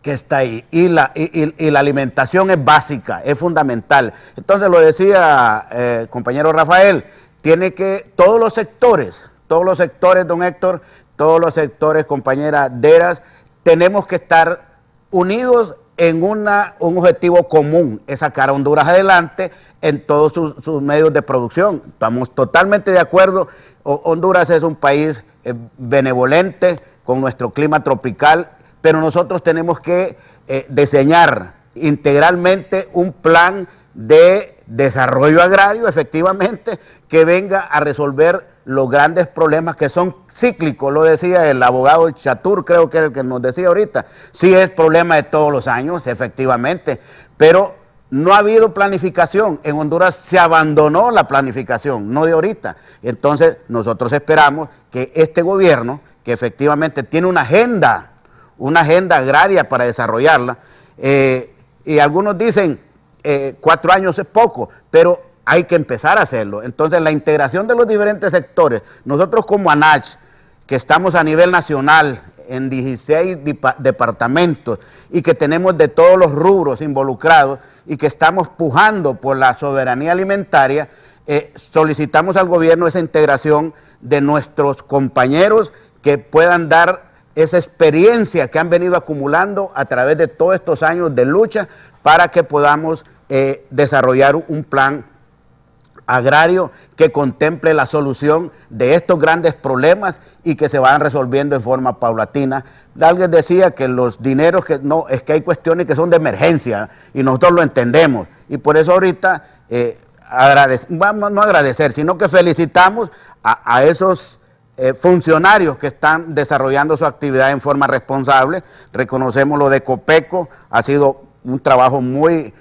que está ahí. Y la alimentación es básica, es fundamental. Entonces, lo decía compañero Rafael, tiene que todos los sectores, don Héctor, todos los sectores, compañera Deras, tenemos que estar unidos en un objetivo común, es sacar a Honduras adelante en todos sus medios de producción. Estamos totalmente de acuerdo. Honduras es un país benevolente, con nuestro clima tropical, pero nosotros tenemos que diseñar integralmente un plan de desarrollo agrario, efectivamente, que venga a resolver los grandes problemas que son cíclicos. Lo decía el abogado Chatur, creo que era el que nos decía ahorita. Sí, es problema de todos los años, efectivamente, pero no ha habido planificación. En Honduras se abandonó la planificación, no de ahorita. Entonces, nosotros esperamos que este gobierno, que efectivamente tiene una agenda agraria para desarrollarla, y algunos dicen 4 años es poco, pero hay que empezar a hacerlo. Entonces, la integración de los diferentes sectores, nosotros como ANACH, que estamos a nivel nacional en 16 departamentos y que tenemos de todos los rubros involucrados y que estamos pujando por la soberanía alimentaria, solicitamos al gobierno esa integración de nuestros compañeros que puedan dar esa experiencia que han venido acumulando a través de todos estos años de lucha para que podamos desarrollar un plan agrario que contemple la solución de estos grandes problemas y que se van resolviendo en forma paulatina. Alguien decía que los dineros, es que hay cuestiones que son de emergencia y nosotros lo entendemos, y por eso ahorita no agradecer, sino que felicitamos a esos funcionarios que están desarrollando su actividad en forma responsable. Reconocemos lo de Copeco, ha sido un trabajo muy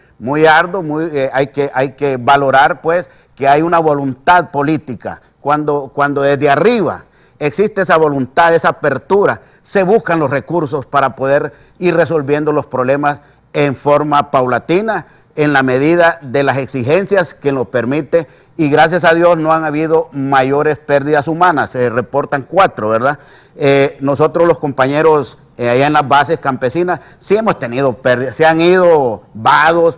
arduo, hay que valorar pues que hay una voluntad política. Cuando desde arriba existe esa voluntad, esa apertura, se buscan los recursos para poder ir resolviendo los problemas en forma paulatina, en la medida de las exigencias que nos permite, y gracias a Dios no han habido mayores pérdidas humanas, se reportan 4, ¿verdad? Nosotros los compañeros allá en las bases campesinas sí hemos tenido pérdidas, se han ido vados,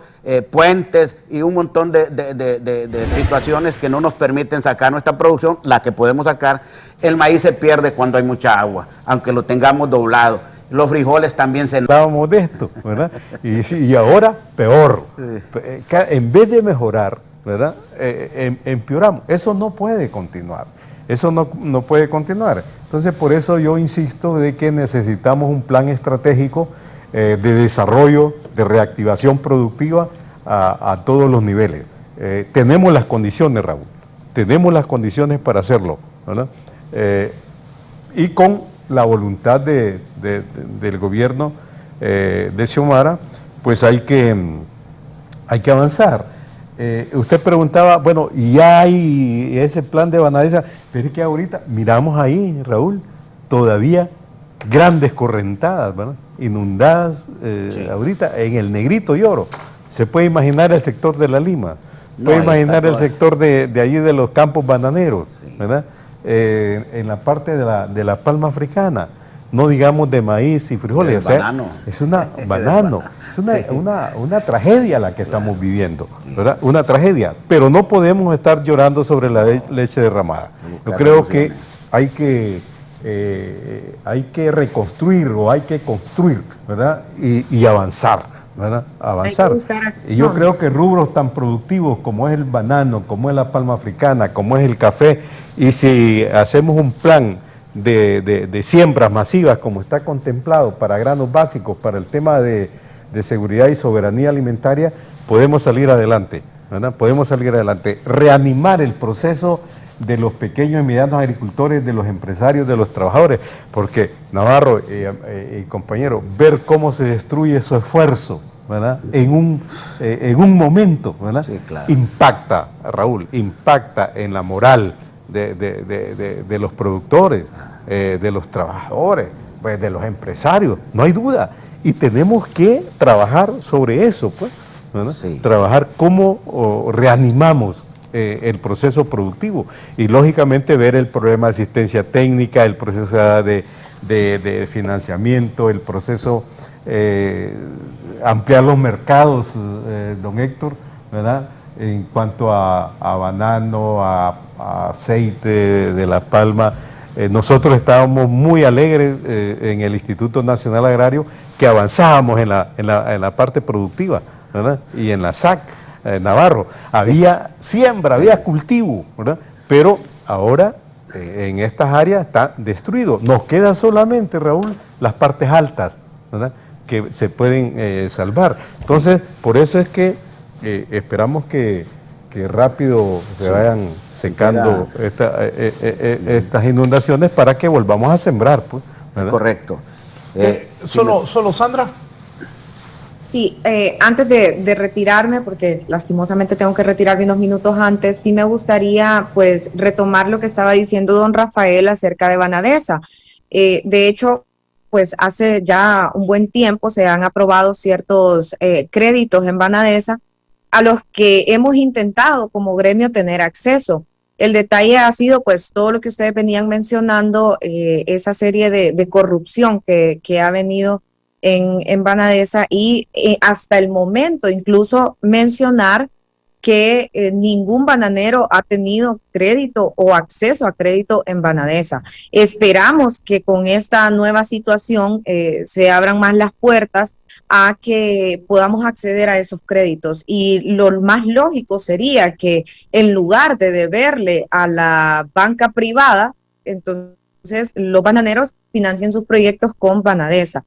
puentes y un montón de situaciones que no nos permiten sacar nuestra producción, la que podemos sacar. El maíz se pierde cuando hay mucha agua, aunque lo tengamos doblado. Los frijoles también se... Hablábamos de esto, ¿verdad? Y ahora peor. En vez de mejorar, ¿verdad? Empeoramos. Eso no puede continuar. Eso no puede continuar. Entonces, por eso yo insisto de que necesitamos un plan estratégico de desarrollo, de reactivación productiva a todos los niveles. Tenemos las condiciones, Raúl. Tenemos las condiciones para hacerlo, ¿verdad? Y con la voluntad del gobierno de Xiomara, pues hay que avanzar. Usted preguntaba, bueno, y hay ese plan de Banadesa, pero es que ahorita miramos ahí, Raúl, todavía grandes correntadas, ¿verdad? Inundadas sí. Ahorita en el Negrito y Oro. Se puede imaginar el sector de La Lima, puede imaginar el sector de allí de los campos bananeros, sí. ¿Verdad? En la parte de la palma africana, no digamos de maíz y frijoles, o sea, banano. Es una tragedia la que estamos viviendo, ¿verdad? Una tragedia, pero no podemos estar llorando sobre la leche derramada. Yo creo que hay que reconstruir o hay que construir, ¿verdad? Y avanzar, ¿verdad?, avanzar. Y yo creo que rubros tan productivos como es el banano, como es la palma africana, como es el café, y si hacemos un plan de siembras masivas como está contemplado para granos básicos, para el tema de seguridad y soberanía alimentaria, podemos salir adelante, ¿verdad? Podemos salir adelante, reanimar el proceso de los pequeños y medianos agricultores, de los empresarios, de los trabajadores, porque Navarro y compañero, ver cómo se destruye su esfuerzo, ¿verdad?, en un momento, ¿verdad?, Sí, claro. impacta, Raúl, impacta en la moral de los productores, de los trabajadores, pues, de los empresarios, no hay duda, y tenemos que trabajar sobre eso, pues, ¿verdad? Sí. Trabajar cómo reanimamos el proceso productivo y lógicamente ver el problema de asistencia técnica, el proceso de financiamiento, el proceso ampliar los mercados, don Héctor, ¿verdad?, en cuanto a banano, a aceite de la palma. Nosotros estábamos muy alegres en el Instituto Nacional Agrario que avanzábamos en la parte productiva, ¿verdad?, y en la SAC. Navarro, había siembra, había cultivo, ¿verdad?, pero ahora en estas áreas está destruido. Nos quedan solamente, Raúl, las partes altas, ¿verdad?, que se pueden salvar. Entonces, por eso es que esperamos que rápido se vayan secando estas inundaciones para que volvamos a sembrar, pues, ¿verdad? Correcto. Solo Sandra. Sí, antes de retirarme, porque lastimosamente tengo que retirarme unos minutos antes, sí me gustaría pues retomar lo que estaba diciendo don Rafael acerca de Banadesa. De hecho, pues hace ya un buen tiempo se han aprobado ciertos créditos en Banadesa a los que hemos intentado como gremio tener acceso. El detalle ha sido pues todo lo que ustedes venían mencionando, esa serie de corrupción que ha venido en Banadesa y hasta el momento incluso mencionar que ningún bananero ha tenido crédito o acceso a crédito en Banadesa. Esperamos que con esta nueva situación se abran más las puertas a que podamos acceder a esos créditos, y lo más lógico sería que en lugar de deberle a la banca privada, entonces los bananeros financien sus proyectos con Banadesa.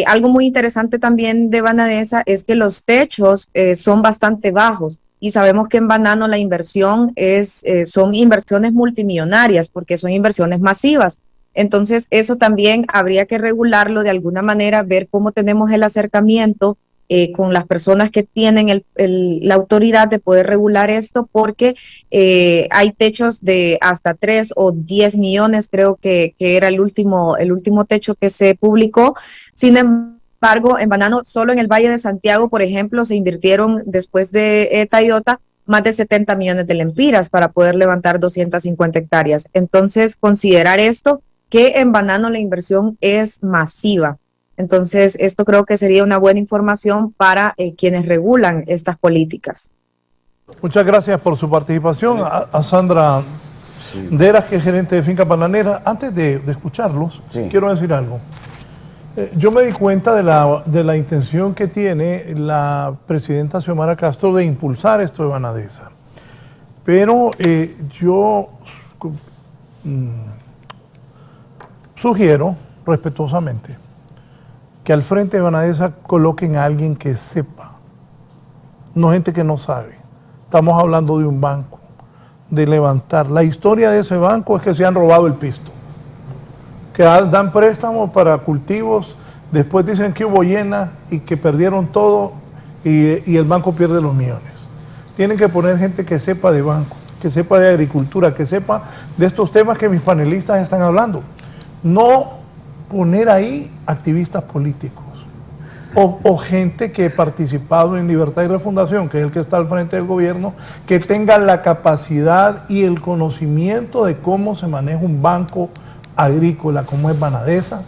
Algo muy interesante también de Banadesa es que los techos son bastante bajos, y sabemos que en banano la inversión son inversiones multimillonarias porque son inversiones masivas. Entonces eso también habría que regularlo de alguna manera, ver cómo tenemos el acercamiento con las personas que tienen la autoridad de poder regular esto, porque hay techos de hasta 3 o 10 millones, creo que era el último techo que se publicó. Sin embargo, en banano, solo en el Valle de Santiago, por ejemplo, se invirtieron después de Tayota más de 70 millones de lempiras para poder levantar 250 hectáreas. Entonces, considerar esto, que en banano la inversión es masiva. Entonces, esto creo que sería una buena información para quienes regulan estas políticas. Muchas gracias por su participación. A Sandra Deras, que es gerente de Finca Bananera. Antes de escucharlos, quiero decir algo. Yo me di cuenta de la intención que tiene la presidenta Xiomara Castro de impulsar esto de Banadesa. Pero yo sugiero respetuosamente que al frente de Banadesa coloquen a alguien que sepa, no gente que no sabe. Estamos hablando de un banco, de levantar. La historia de ese banco es que se han robado el pisto, que dan préstamos para cultivos, después dicen que hubo llena y que perdieron todo y el banco pierde los millones. Tienen que poner gente que sepa de banco, que sepa de agricultura, que sepa de estos temas que mis panelistas están hablando. No poner ahí activistas políticos o gente que ha participado en Libertad y Refundación, que es el que está al frente del gobierno, que tenga la capacidad y el conocimiento de cómo se maneja un banco agrícola como es Banadesa,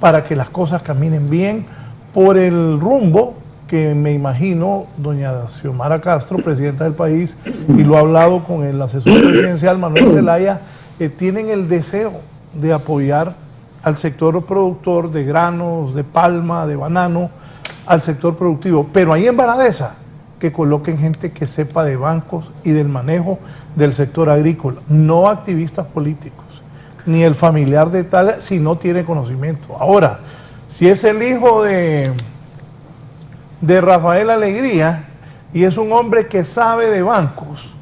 para que las cosas caminen bien por el rumbo que me imagino doña Xiomara Castro, presidenta del país, y lo ha hablado con el asesor presidencial Manuel Zelaya, tienen el deseo de apoyar al sector productor de granos, de palma, de banano, al sector productivo. Pero ahí en Vanadesa, que coloquen gente que sepa de bancos y del manejo del sector agrícola, no activistas políticos, ni el familiar de tal si no tiene conocimiento. Ahora, si es el hijo de Rafael Alegría y es un hombre que sabe de bancos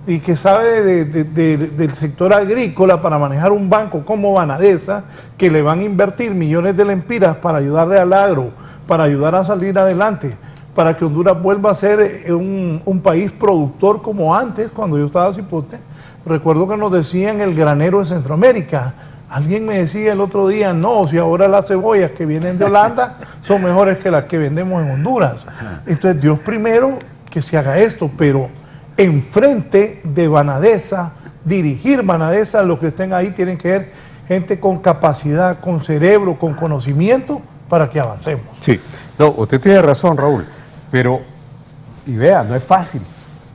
y que sabe del sector agrícola para manejar un banco como Vanadesa, que le van a invertir millones de lempiras para ayudarle al agro, para ayudar a salir adelante, para que Honduras vuelva a ser un país productor como antes, cuando yo estaba cipote. Recuerdo que nos decían el granero de Centroamérica. Alguien me decía el otro día, no, si ahora las cebollas que vienen de Holanda son mejores que las que vendemos en Honduras. Entonces, Dios primero que se haga esto, pero enfrente de Vanadesa, dirigir Vanadesa, los que estén ahí tienen que ser gente con capacidad, con cerebro, con conocimiento, para que avancemos. Sí, no, usted tiene razón, Raúl, pero, y vea, no es fácil,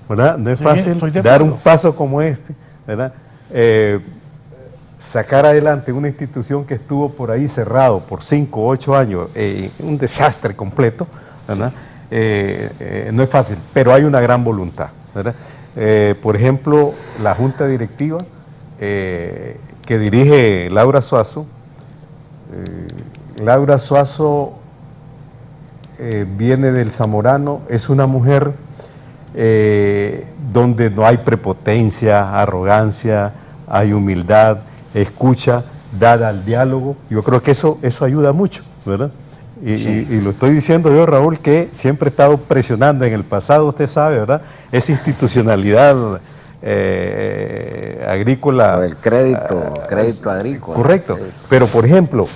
¿verdad? No es fácil dar un paso como este, ¿verdad? Sacar adelante una institución que estuvo por ahí cerrado por 5 o 8 años, un desastre completo, ¿verdad? No es fácil, pero hay una gran voluntad, ¿verdad? Por ejemplo, la junta directiva que dirige Laura Suazo. Laura Suazo viene del Zamorano, es una mujer donde no hay prepotencia, arrogancia, hay humildad, escucha, dada al diálogo. Yo creo que eso ayuda mucho, ¿verdad? Y lo estoy diciendo yo, Raúl, que siempre he estado presionando en el pasado, usted sabe, ¿verdad? Esa institucionalidad agrícola. El crédito agrícola. Correcto. Pero, por ejemplo,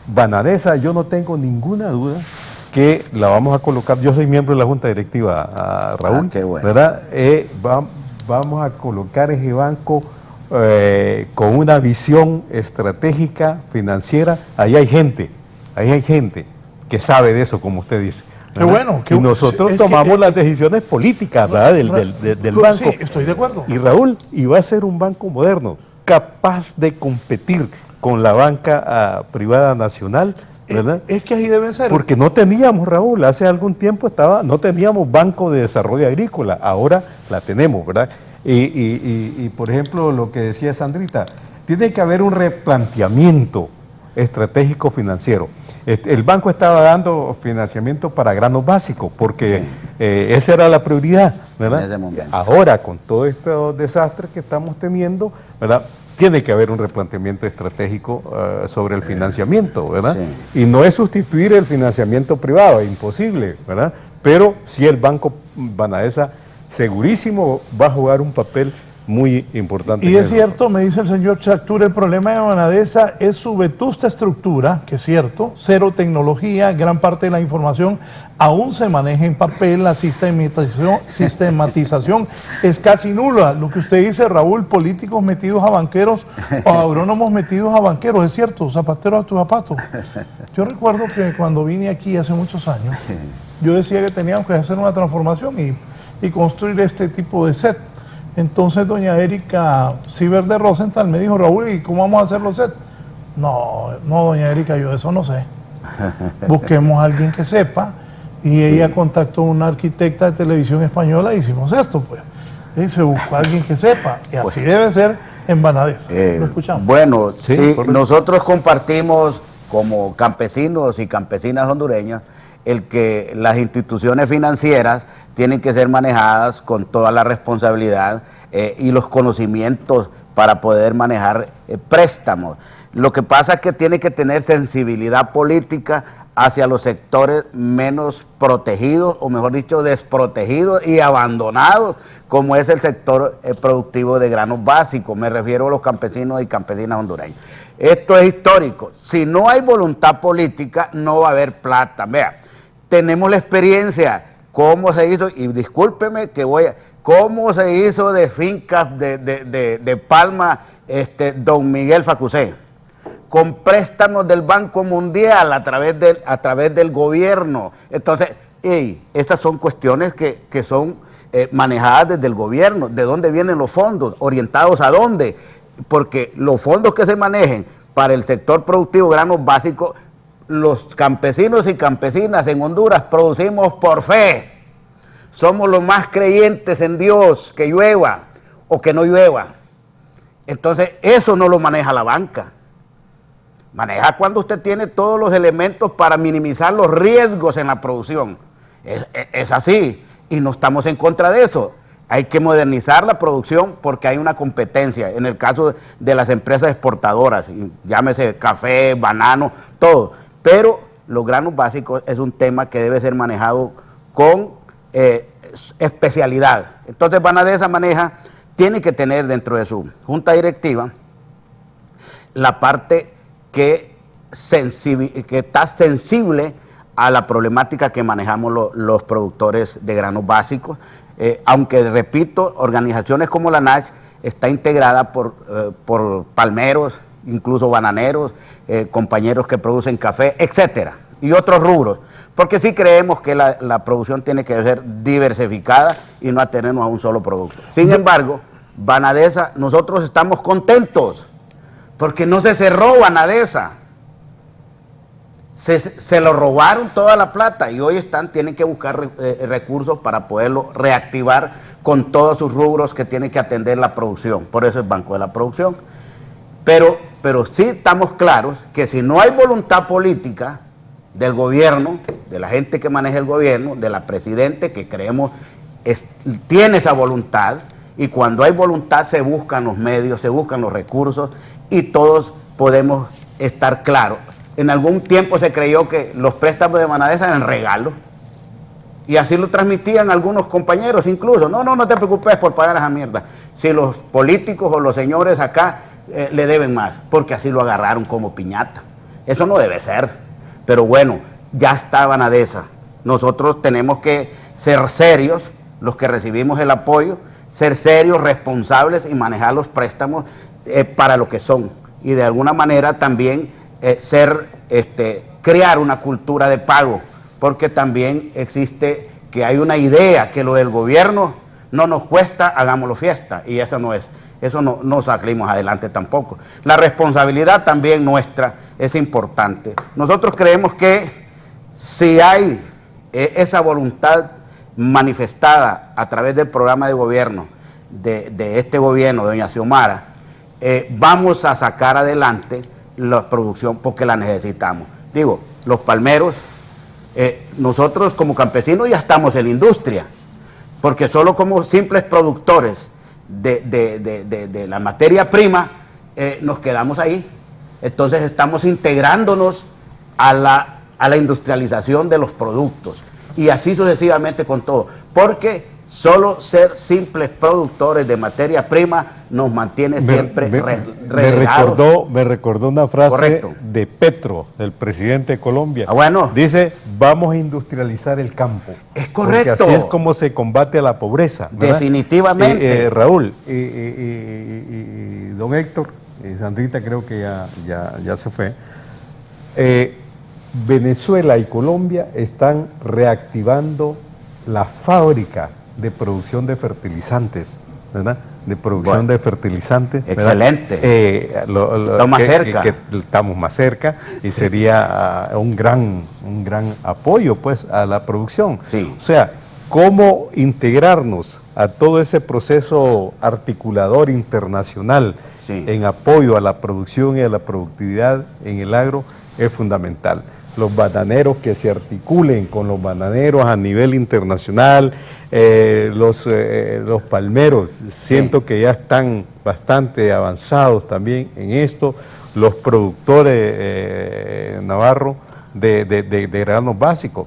Vanadesa, yo no tengo ninguna duda que la vamos a colocar. Yo soy miembro de la Junta Directiva, Raúl, qué bueno. ¿verdad? Vamos a colocar ese banco con una visión estratégica, financiera. Ahí hay gente que sabe de eso, como usted dice. Qué bueno. Y nosotros tomamos las decisiones políticas, ¿verdad? del banco. Sí, estoy de acuerdo. Y Raúl, va a ser un banco moderno, capaz de competir con la banca privada nacional, ¿verdad? Es que así debe ser. Porque no teníamos, Raúl, hace algún tiempo no teníamos Banco de Desarrollo Agrícola, ahora la tenemos, ¿verdad? Y por ejemplo, lo que decía Sandrita, tiene que haber un replanteamiento estratégico financiero. El banco estaba dando financiamiento para granos básicos, porque esa era la prioridad, ¿verdad? Ahora, con todos estos desastres que estamos teniendo, ¿verdad?, tiene que haber un replanteamiento estratégico sobre el financiamiento, ¿verdad? Sí. Y no es sustituir el financiamiento privado, es imposible, ¿verdad? Pero sí el Banco Vanadesa segurísimo va a jugar un papel muy importante. Y es cierto, me dice el señor Chactura, el problema de Vanadesa es su vetusta estructura, que es cierto, cero tecnología, gran parte de la información aún se maneja en papel, la sistematización es casi nula. Lo que usted dice, Raúl, políticos metidos a banqueros o agrónomos metidos a banqueros, es cierto, zapatero a tu zapato. Yo recuerdo que cuando vine aquí hace muchos años, yo decía que teníamos que hacer una transformación y construir este tipo de set. Entonces doña Erika Ciber de Rosenthal me dijo, Raúl, ¿y cómo vamos a hacer los sets? No, doña Erika, yo eso no sé. Busquemos a alguien que sepa. Y ella contactó a una arquitecta de televisión española y hicimos esto, pues. Y se buscó a alguien que sepa. Y así debe ser en Vanadesa. Lo escuchamos. Bueno, sí, nosotros compartimos como campesinos y campesinas hondureñas el que las instituciones financieras tienen que ser manejadas con toda la responsabilidad y los conocimientos para poder manejar préstamos. Lo que pasa es que tiene que tener sensibilidad política hacia los sectores menos protegidos, o mejor dicho, desprotegidos y abandonados, como es el sector productivo de granos básicos. Me refiero a los campesinos y campesinas hondureños. Esto es histórico. Si no hay voluntad política, no va a haber plata. Vea, tenemos la experiencia, cómo se hizo, y discúlpeme que cómo se hizo de fincas de palma don Miguel Facusé, con préstamos del Banco Mundial a través del gobierno. Entonces, estas son cuestiones que son manejadas desde el gobierno. ¿De dónde vienen los fondos? ¿Orientados a dónde? Porque los fondos que se manejen para el sector productivo granos básicos los campesinos y campesinas en Honduras producimos por fe. Somos los más creyentes en Dios, que llueva o que no llueva. Entonces, eso no lo maneja la banca. Maneja cuando usted tiene todos los elementos para minimizar los riesgos en la producción. Es así, y no estamos en contra de eso. Hay que modernizar la producción porque hay una competencia. En el caso de las empresas exportadoras, llámese café, banano, todo. Pero los granos básicos es un tema que debe ser manejado con especialidad. Entonces, Banadesa tiene que tener dentro de su junta directiva la parte que está sensible a la problemática que manejamos los productores de granos básicos, aunque, repito, organizaciones como la NACH está integrada por palmeros, incluso bananeros, compañeros que producen café, etcétera, y otros rubros, porque sí creemos que la producción tiene que ser diversificada y no atenernos a un solo producto. Sin embargo, Banadesa, nosotros estamos contentos, porque no se cerró Banadesa. Se lo robaron toda la plata y hoy tienen que buscar recursos para poderlo reactivar con todos sus rubros que tiene que atender la producción. Por eso es Banco de la Producción. Pero sí estamos claros que si no hay voluntad política del gobierno, de la gente que maneja el gobierno, de la presidente, que creemos tiene esa voluntad, y cuando hay voluntad se buscan los medios, se buscan los recursos y todos podemos estar claros. En algún tiempo se creyó que los préstamos de Banadesa eran regalos y así lo transmitían algunos compañeros incluso. No te preocupes por pagar esa mierda. Si los políticos o los señores acá le deben más, porque así lo agarraron como piñata. Eso no debe ser. Pero bueno, ya está Banadesa. Nosotros tenemos que ser serios, los que recibimos el apoyo, ser serios, responsables y manejar los préstamos para lo que son. Y de alguna manera también crear una cultura de pago, porque también existe que hay una idea que lo del gobierno no nos cuesta, hagámoslo fiesta, y eso no es, eso no salimos adelante tampoco. La responsabilidad también nuestra es importante. Nosotros creemos que si hay esa voluntad manifestada a través del programa de gobierno de este gobierno, de doña Xiomara, vamos a sacar adelante la producción porque la necesitamos. Digo, los palmeros, nosotros como campesinos ya estamos en la industria, porque solo como simples productores de la materia prima nos quedamos ahí. Entonces estamos integrándonos a la industrialización de los productos y así sucesivamente con todo, porque solo ser simples productores de materia prima nos mantiene siempre relegados. Me recordó una frase Correcto. de Petro, del presidente de Colombia. Bueno. Dice, vamos a industrializar el campo. Es correcto. Porque así es como se combate a la pobreza, ¿verdad? Definitivamente. Raúl, y don Héctor, Sandrita creo que ya se fue. Venezuela y Colombia están reactivando la fábrica de producción de fertilizantes, ¿verdad? De producción de fertilizantes. Excelente. Estamos más cerca. Que estamos más cerca y sería un gran apoyo pues a la producción. Sí. O sea, cómo integrarnos a todo ese proceso articulador internacional en apoyo a la producción y a la productividad en el agro es fundamental. Los bananeros que se articulen con los bananeros a nivel internacional, los palmeros, siento que ya están bastante avanzados también en esto, los productores Navarro de granos básicos.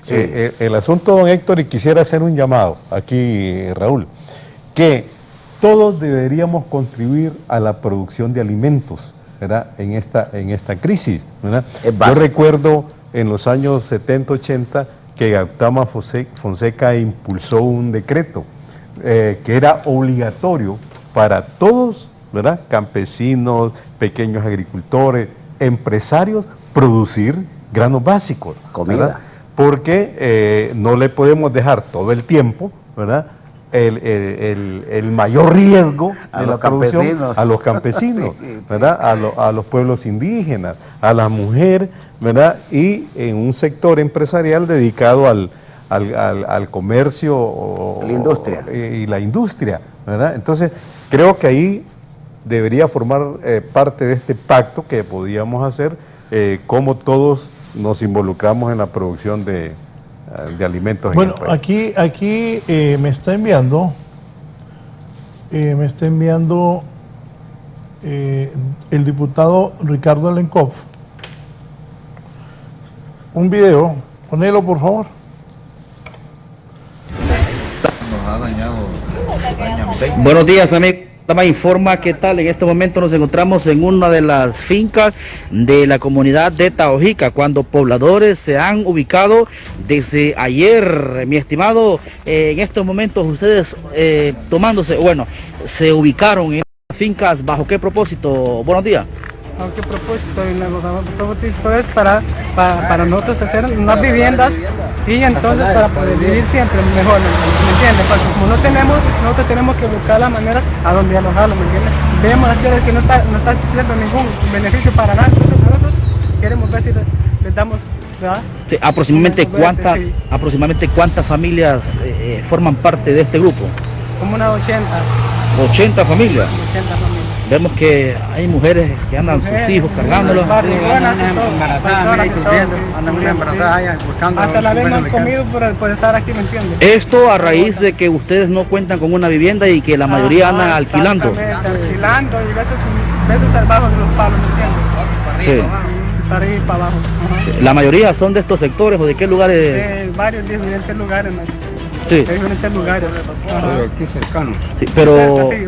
El asunto, don Héctor, y quisiera hacer un llamado aquí, Raúl, que todos deberíamos contribuir a la producción de alimentos, ¿verdad? En esta crisis, ¿verdad? Yo recuerdo en los años 70, 80 que Gautama Fonseca impulsó un decreto que era obligatorio para todos, ¿verdad? Campesinos, pequeños agricultores, empresarios, producir granos básicos, comida, ¿verdad? Porque no le podemos dejar todo el tiempo, ¿verdad?, el mayor riesgo A de los la producción campesinos. a los campesinos, Sí, ¿verdad? A los pueblos indígenas, a la mujer, ¿verdad? Y en un sector empresarial dedicado al comercio La industria. y la industria, ¿verdad? Entonces, creo que ahí debería formar parte de este pacto que podíamos hacer, cómo todos nos involucramos en la producción de alimentos Bueno, en el país. aquí me está enviando el diputado Ricardo Alenkov un video. Ponelo, por favor. Buenos días, amigos. Me informa qué tal. En este momento nos encontramos en una de las fincas de la comunidad de Taojica, cuando pobladores se han ubicado desde ayer. Mi estimado, en estos momentos ustedes se ubicaron en las fincas, ¿bajo qué propósito? Buenos días. ¿A qué propósito? El propósito es para nosotros hacer unas viviendas y entonces para poder vivir siempre mejor, ¿me entiendes? Porque como no tenemos, nosotros tenemos que buscar las maneras a donde alojarlo, ¿me entiendes? Vemos las tierras que no está haciendo ningún beneficio para nada, entonces nosotros queremos ver si les damos, ¿verdad? Sí, aproximadamente cuántas familias forman parte de este grupo. Como unas 80. 80 familias. 80 familias. Vemos que hay mujeres que andan sus hijos cargándolos. Hasta la vez no han comido por estar aquí, ¿me entiendes? Esto a raíz de que ustedes no cuentan con una vivienda y que la mayoría andan alquilando. Alquilando y veces abajo de los palos, ¿me entiendes? Sí. Para ir para abajo. La mayoría son de estos sectores o de qué lugares. De varios diferentes lugares, ¿no? Sí. De diferentes lugares. Aquí cercano. Sí, pero Sí,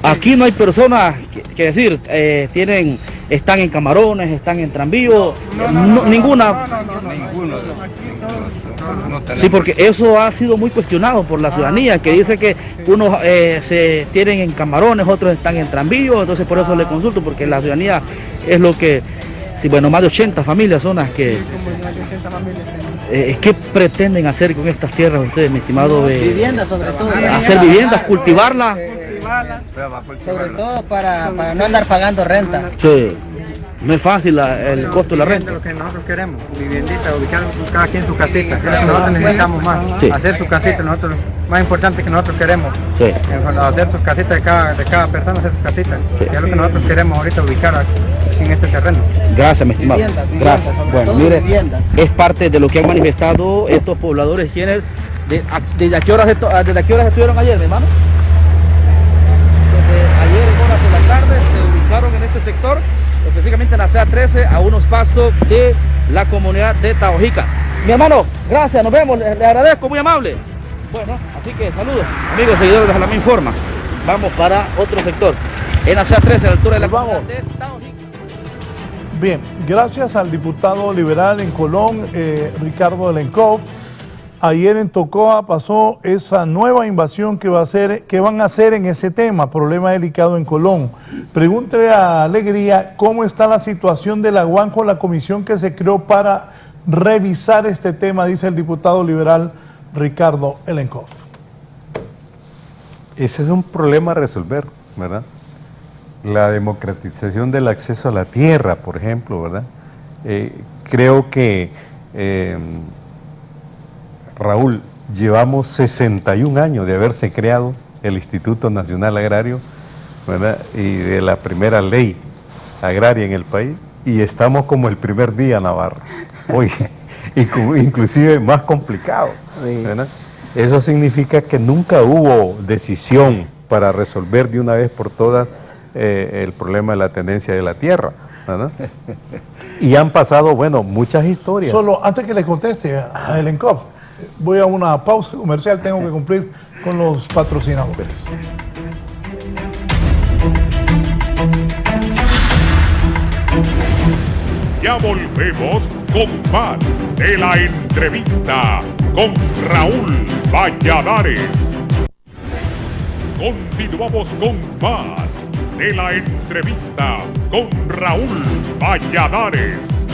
aquí no hay personas que decir, están en Camarones, están en Tranvío, ninguna. Ninguno. No tenemos. Sí, porque eso ha sido muy cuestionado por la ciudadanía, que dice que unos se tienen en Camarones, otros están en Tranvío, entonces por eso le consulto, porque la ciudadanía es lo que, sí, bueno, más de 80 familias son las que... Como más de 80 familias. ¿Qué pretenden hacer con estas tierras ustedes, mi estimado? Viviendas sobre todo. Hacer viviendas, cultivarlas. Sobre todo para no andar pagando renta. Sí, no es fácil el costo de la renta. Lo que nosotros queremos, viviendita, ubicar cada quien su casita, que es lo que nosotros necesitamos más. Sí. Hacer su casita, nosotros, más importante que nosotros queremos. Sí. Hacer sus casitas de cada persona, hacer sus casitas. Sí. Que es lo que nosotros queremos ahorita ubicar aquí en este terreno. Gracias, mi estimado. Viviendas, Gracias. sobre Bueno, todo mire, viviendas. es parte de lo que han manifestado estos pobladores. ¿Quiénes? ¿Desde a qué horas estuvieron ayer, mi hermano? Desde ayer en horas de la tarde se ubicaron en este sector, específicamente en la CA13, a unos pasos de la comunidad de Taojica. Mi hermano, gracias, nos vemos, le agradezco, muy amable. Bueno, así que saludos, amigos seguidores de Jalama Informa. Vamos para otro sector, en la CA13, a la altura de la comunidad de Taojica. Bien, gracias al diputado liberal en Colón, Ricardo Alenkov. Ayer en Tocoa pasó esa nueva invasión que van a hacer en ese tema, problema delicado en Colón. Pregúntele a Alegría cómo está la situación de la Guanco, la comisión que se creó para revisar este tema, dice el diputado liberal Ricardo Alenkov. Ese es un problema a resolver, ¿verdad? La democratización del acceso a la tierra, por ejemplo, ¿verdad? Creo que, Raúl, llevamos 61 años de haberse creado el Instituto Nacional Agrario, ¿verdad? Y de la primera ley agraria en el país, y estamos como el primer día, Navarro, hoy, inclusive más complicado, ¿verdad? Eso significa que nunca hubo decisión para resolver de una vez por todas el problema de la tenencia de la tierra, ¿verdad? Y han pasado, bueno, muchas historias. Solo antes que le conteste a Alenkov, voy a una pausa comercial, tengo que cumplir con los patrocinadores. Ya volvemos con más de la entrevista con Raúl Valladares. Continuamos con más de la entrevista con Raúl Valladares.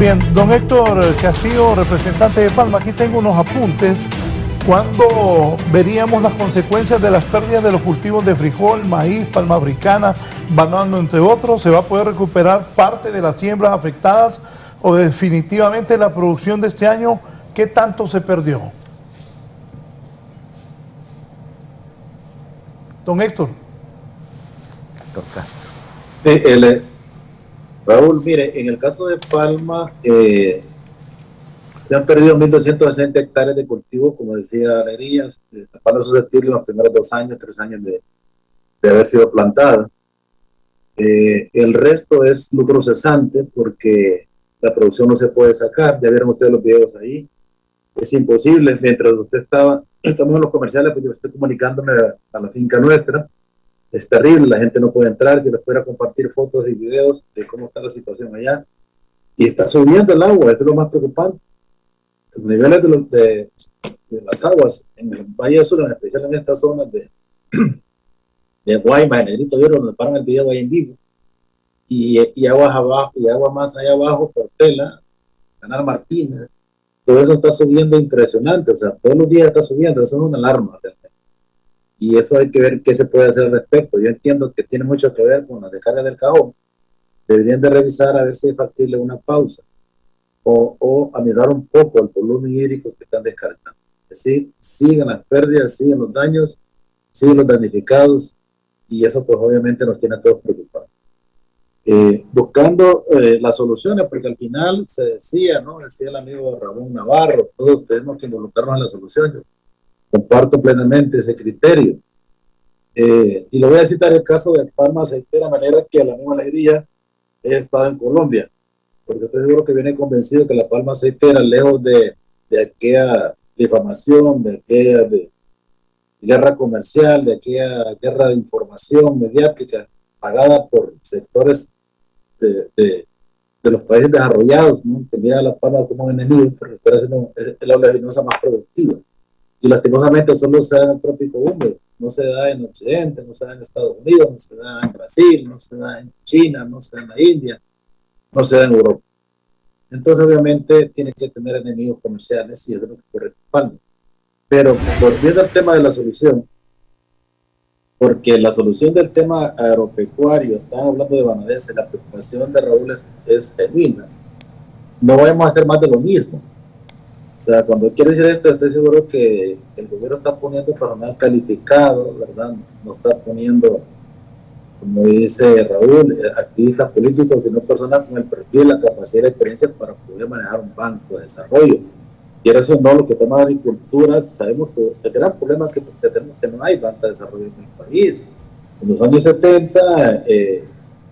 Bien, don Héctor Castillo, representante de Palma, aquí tengo unos apuntes. ¿Cuándo veríamos las consecuencias de las pérdidas de los cultivos de frijol, maíz, palma africana, banano, entre otros? ¿Se va a poder recuperar parte de las siembras afectadas o definitivamente la producción de este año, qué tanto se perdió? Don Héctor. Raúl, mire, en el caso de Palma, se han perdido 1.260 hectáreas de cultivo, como decía Alegrías. La palma es susceptible en los primeros 2 años, 3 años de haber sido plantada. El resto es lucro cesante porque la producción no se puede sacar. Ya vieron ustedes los videos ahí. Es imposible. Mientras estamos en los comerciales, pues yo estoy comunicándome a la finca nuestra. Es terrible, la gente no puede entrar. Si les pudiera compartir fotos y videos de cómo está la situación allá. Y está subiendo el agua, eso es lo más preocupante. Los niveles de las aguas en el Valle Sur, en especial en estas zonas de Guaymas, en Negrito Hierro, donde paran el video ahí en vivo, y aguas abajo, y agua más allá abajo, Portela, Canal Martínez, todo eso está subiendo impresionante, o sea, todos los días está subiendo, eso es una alarma realmente. Y eso hay que ver qué se puede hacer al respecto. Yo entiendo que tiene mucho que ver con la descarga del cajón. Deberían de revisar a ver si es factible una pausa o a mirar un poco el volumen hídrico que están descargando. Es decir, siguen las pérdidas, siguen los daños, siguen los damnificados, y eso pues obviamente nos tiene a todos preocupados. Buscando las soluciones, porque al final se decía, ¿no? Decía el amigo Ramón Navarro, todos tenemos que involucrarnos en la solución. Yo comparto plenamente ese criterio. Y lo voy a citar el caso de Palma Aceitera, de manera que a la misma alegría he estado en Colombia, porque estoy seguro que viene convencido que la palma aceitera, lejos de aquella difamación, de aquella guerra comercial, de aquella guerra de información mediática pagada por sectores de los países desarrollados, ¿no? Que miran a la palma como un enemigo, porque es la oleaginosa más productiva. Y lastimosamente solo se da en el trópico húmedo, no se da en Occidente, no se da en Estados Unidos, no se da en Brasil, no se da en China, no se da en la India, no se da en Europa. Entonces obviamente tiene que tener enemigos comerciales, y eso es lo que ocurre con Palma. Pero volviendo al tema de la solución, porque la solución del tema agropecuario, están hablando de Banadense, la preocupación de Raúl es genuina. No vamos a hacer más de lo mismo. O sea, cuando quiero decir esto, estoy seguro que el gobierno está poniendo personal calificado, ¿verdad? No está poniendo, como dice Raúl, activistas políticos, sino personas con el perfil, la capacidad y la experiencia para poder manejar un banco de desarrollo. Y eso no, lo que toma la agricultura, sabemos que el gran problema que tenemos que no hay banca de desarrollo en el país. En los años 70,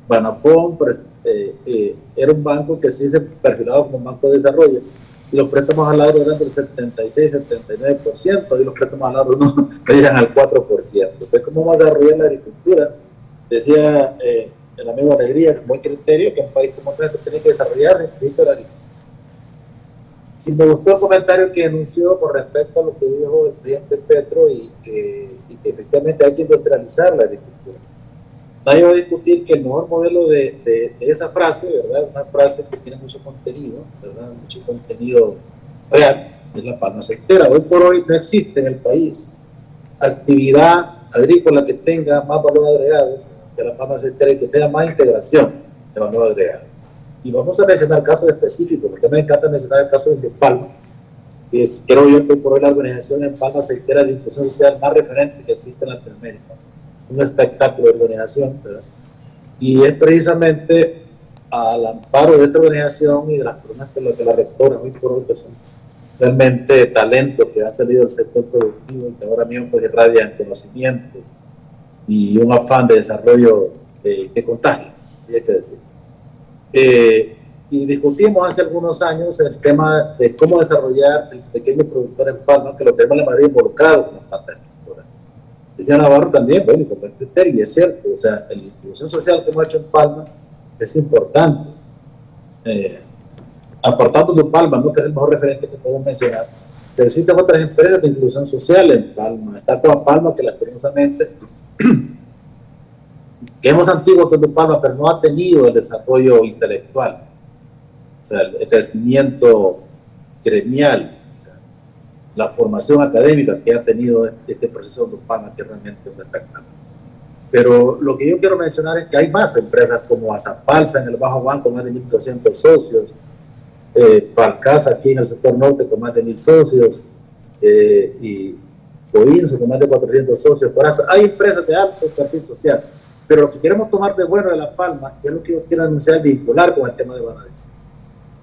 Banafón era un banco que sí se perfilaba como un banco de desarrollo, y los préstamos al agro eran del 76-79%, y los préstamos al agro no llegan al 4%. Entonces, ¿cómo vamos a desarrollar la agricultura? Decía el amigo Alegría, con buen criterio, que un país como nuestro tiene que desarrollar el crédito de la agricultura. Y me gustó el comentario que anunció con respecto a lo que dijo el presidente Petro, y que efectivamente hay que industrializar la agricultura. Nadie va a discutir que el mejor modelo de esa frase, ¿verdad? Una frase que tiene mucho contenido, ¿verdad? Mucho contenido real, es la palma aceitera. Hoy por hoy no existe en el país actividad agrícola que tenga más valor agregado que la palma aceitera y que tenga más integración de valor agregado. Y vamos a mencionar casos específicos, porque me encanta mencionar el caso de Palma, que es, creo yo, que por hoy la organización en palma aceitera de inclusión social más referente que existe en Latinoamérica. Un espectáculo de organización, ¿verdad? Y es precisamente al amparo de esta organización y de las personas que la rectora, muy por hoy, que son realmente talentos que han salido del sector productivo y que ahora mismo pues irradian conocimiento y un afán de desarrollo que contagia, hay que decir. Y discutimos hace algunos años el tema de cómo desarrollar el pequeño productor en Palma, que lo tenemos en la Madrid involucrado con la parte de estructura. Decía Navarro también, bueno, con buen criterio, y es cierto, o sea, la inclusión social que hemos hecho en Palma es importante. Apartando de Palma, ¿no? Que es el mejor referente que podemos mencionar, pero existen otras empresas de inclusión social en Palma. Está Coa Palma, que lastimosamente que es más antiguo que Palma, pero no ha tenido el desarrollo intelectual. o sea, el crecimiento gremial, o sea, la formación académica que ha tenido este proceso de PAMA, que realmente es destacable. Pero lo que yo quiero mencionar es que hay más empresas como Azapalsa en el Bajo Banco, más de 1.200 socios, Palcasa aquí en el sector norte con más de 1.000 socios, y Coinso con más de 400 socios. Hay empresas de alto perfil social, pero lo que queremos tomar de bueno de La Palma, que es lo que yo quiero anunciar, vincular con el tema de Banadesa.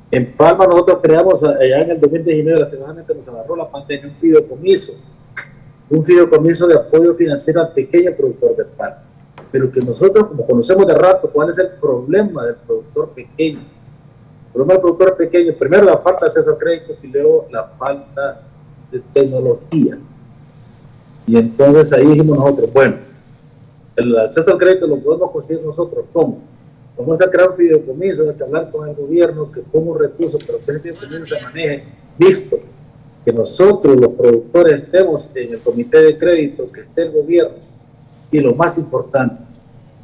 En Palma nosotros creamos allá en el 2019, lastimosamente nos agarró la pandemia, un fideicomiso de apoyo financiero al pequeño productor de Palma. Pero que nosotros, como conocemos de rato cuál es el problema del productor pequeño. El problema del productor pequeño, primero la falta de acceso a crédito y luego la falta de tecnología. Y entonces ahí dijimos nosotros, bueno, el acceso al crédito lo podemos conseguir nosotros. ¿Cómo? Vamos a crear un fideicomiso, hay que hablar con el gobierno, que ponga un recurso, pero que ese fideicomiso se maneje mixto. Que nosotros, los productores, estemos en el comité de crédito, que esté el gobierno. Y lo más importante,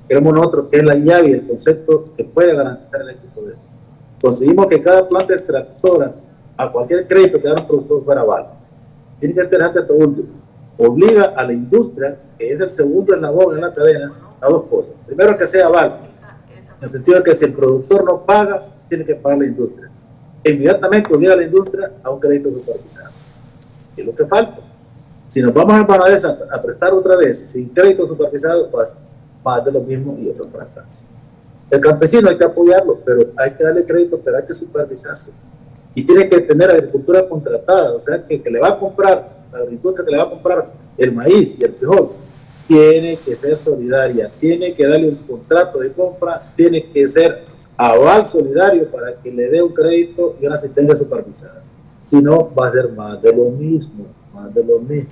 queremos nosotros que es la llave y el concepto que puede garantizar el éxito de esto. Conseguimos que cada planta extractora, a cualquier crédito que haga un productor fuera aval. Tiene que interesante esto último. Obliga a la industria, que es el segundo eslabón en la cadena, a dos cosas. Primero, que sea aval, en el sentido de que si el productor no paga, tiene que pagar la industria. Inmediatamente obliga a la industria a un crédito supervisado. ¿Qué es lo que falta? Si nos vamos a Banadesa a prestar otra vez sin crédito supervisado, pues más de lo mismo y otro fracaso. El campesino hay que apoyarlo, pero hay que darle crédito, pero hay que supervisarse. Y tiene que tener agricultura contratada, o sea, que le va a comprar, la agricultura que le va a comprar el maíz y el frijol, tiene que ser solidaria, tiene que darle un contrato de compra, tiene que ser aval solidario para que le dé un crédito y una asistencia supervisada. Si no, va a ser más de lo mismo, más de lo mismo.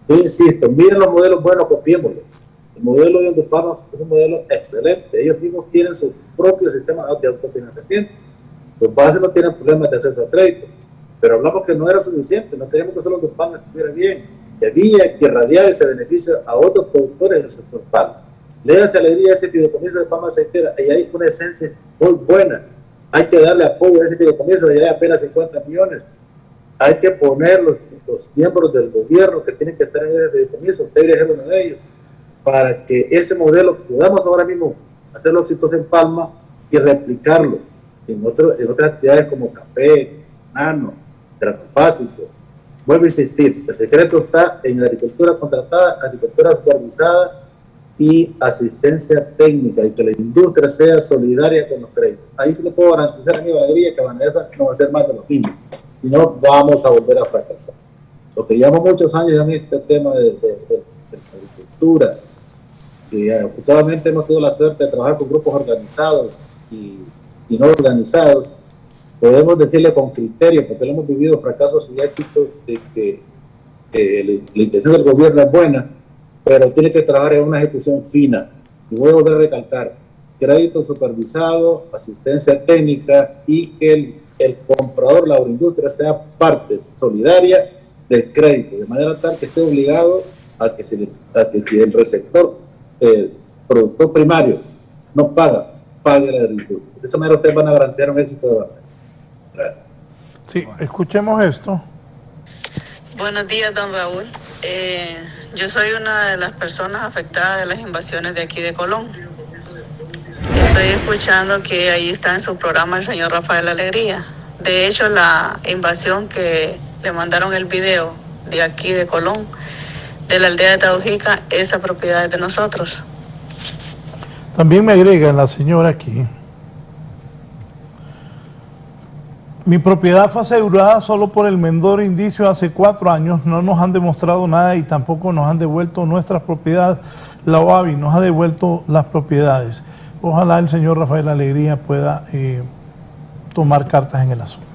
Yo insisto, miren los modelos buenos, copiémoslos. El modelo de Ondupama es un modelo excelente. Ellos mismos tienen su propio sistema de autofinanciamiento. Los bases no tienen problemas de acceso a crédito. Pero hablamos que no era suficiente. No queríamos que solo Ondupama estuviera bien. Que había que irradiar ese beneficio a otros productores del sector palma. Léanse alegría ese fideicomiso de palma aceitera. Ahí hay una esencia muy buena. Hay que darle apoyo a ese fideicomiso. Allá hay apenas 50 millones. Hay que poner los miembros del gobierno que tienen que estar en ese fideicomiso. Usted es uno de ellos, para que ese modelo podamos ahora mismo hacerlo exitoso en Palma y replicarlo en otras actividades como café, nano, granos básicos. Vuelvo a insistir, el secreto está en agricultura contratada, agricultura supervisada y asistencia técnica, y que la industria sea solidaria con los créditos. Ahí se le puedo garantizar a mi Valeria que Banadesa no va a ser más de lo mismo, y no vamos a volver a fracasar. Lo que llevamos muchos años en este tema de agricultura, y afortunadamente hemos tenido la suerte de trabajar con grupos organizados y no organizados, podemos decirle con criterio, porque lo hemos vivido fracasos y éxitos, de que la intención del gobierno es buena, pero tiene que trabajar en una ejecución fina. Y voy a volver a recalcar, crédito supervisado, asistencia técnica, y que el comprador, la agroindustria, sea parte solidaria del crédito, de manera tal que esté obligado a que si el receptor, el productor primario, no paga, pague la agricultura. De esa manera ustedes van a garantizar un éxito de Banadesa. Gracias. Sí, escuchemos esto. Buenos días, don Raúl. Yo soy una de las personas afectadas de las invasiones de aquí de Colón. Estoy escuchando que ahí está en su programa el señor Rafael Alegría. De hecho, la invasión que le mandaron el video de aquí de Colón, de la aldea de Taujica, esa propiedad es de nosotros. También me agrega la señora aquí. Mi propiedad fue asegurada solo por el Mendoro Indicio hace 4 años. No nos han demostrado nada y tampoco nos han devuelto nuestras propiedades. La OAVI nos ha devuelto las propiedades. Ojalá el señor Rafael Alegría pueda tomar cartas en el asunto.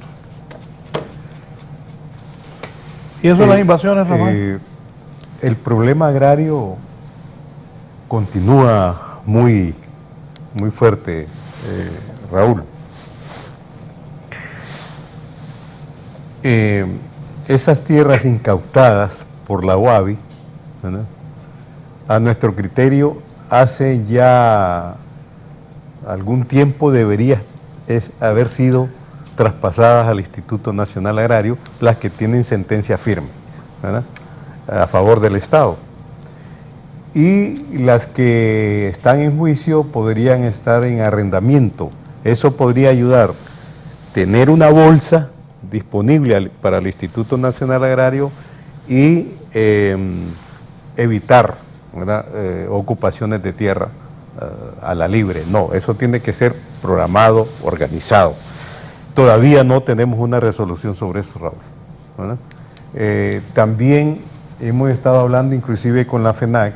¿Y eso de las invasiones, Rafael? El problema agrario continúa muy fuerte, Raúl. Esas tierras incautadas por la UAVI, ¿verdad?, a nuestro criterio, hace ya algún tiempo debería haber sido traspasadas al Instituto Nacional Agrario, las que tienen sentencia firme, ¿verdad?, a favor del Estado. Y las que están en juicio podrían estar en arrendamiento. Eso podría ayudar, tener una bolsa disponible para el Instituto Nacional Agrario y evitar, ¿verdad?, ocupaciones de tierra a la libre. No, eso tiene que ser programado, organizado. Todavía no tenemos una resolución sobre eso, Raúl, ¿verdad? También hemos estado hablando inclusive con la FENAC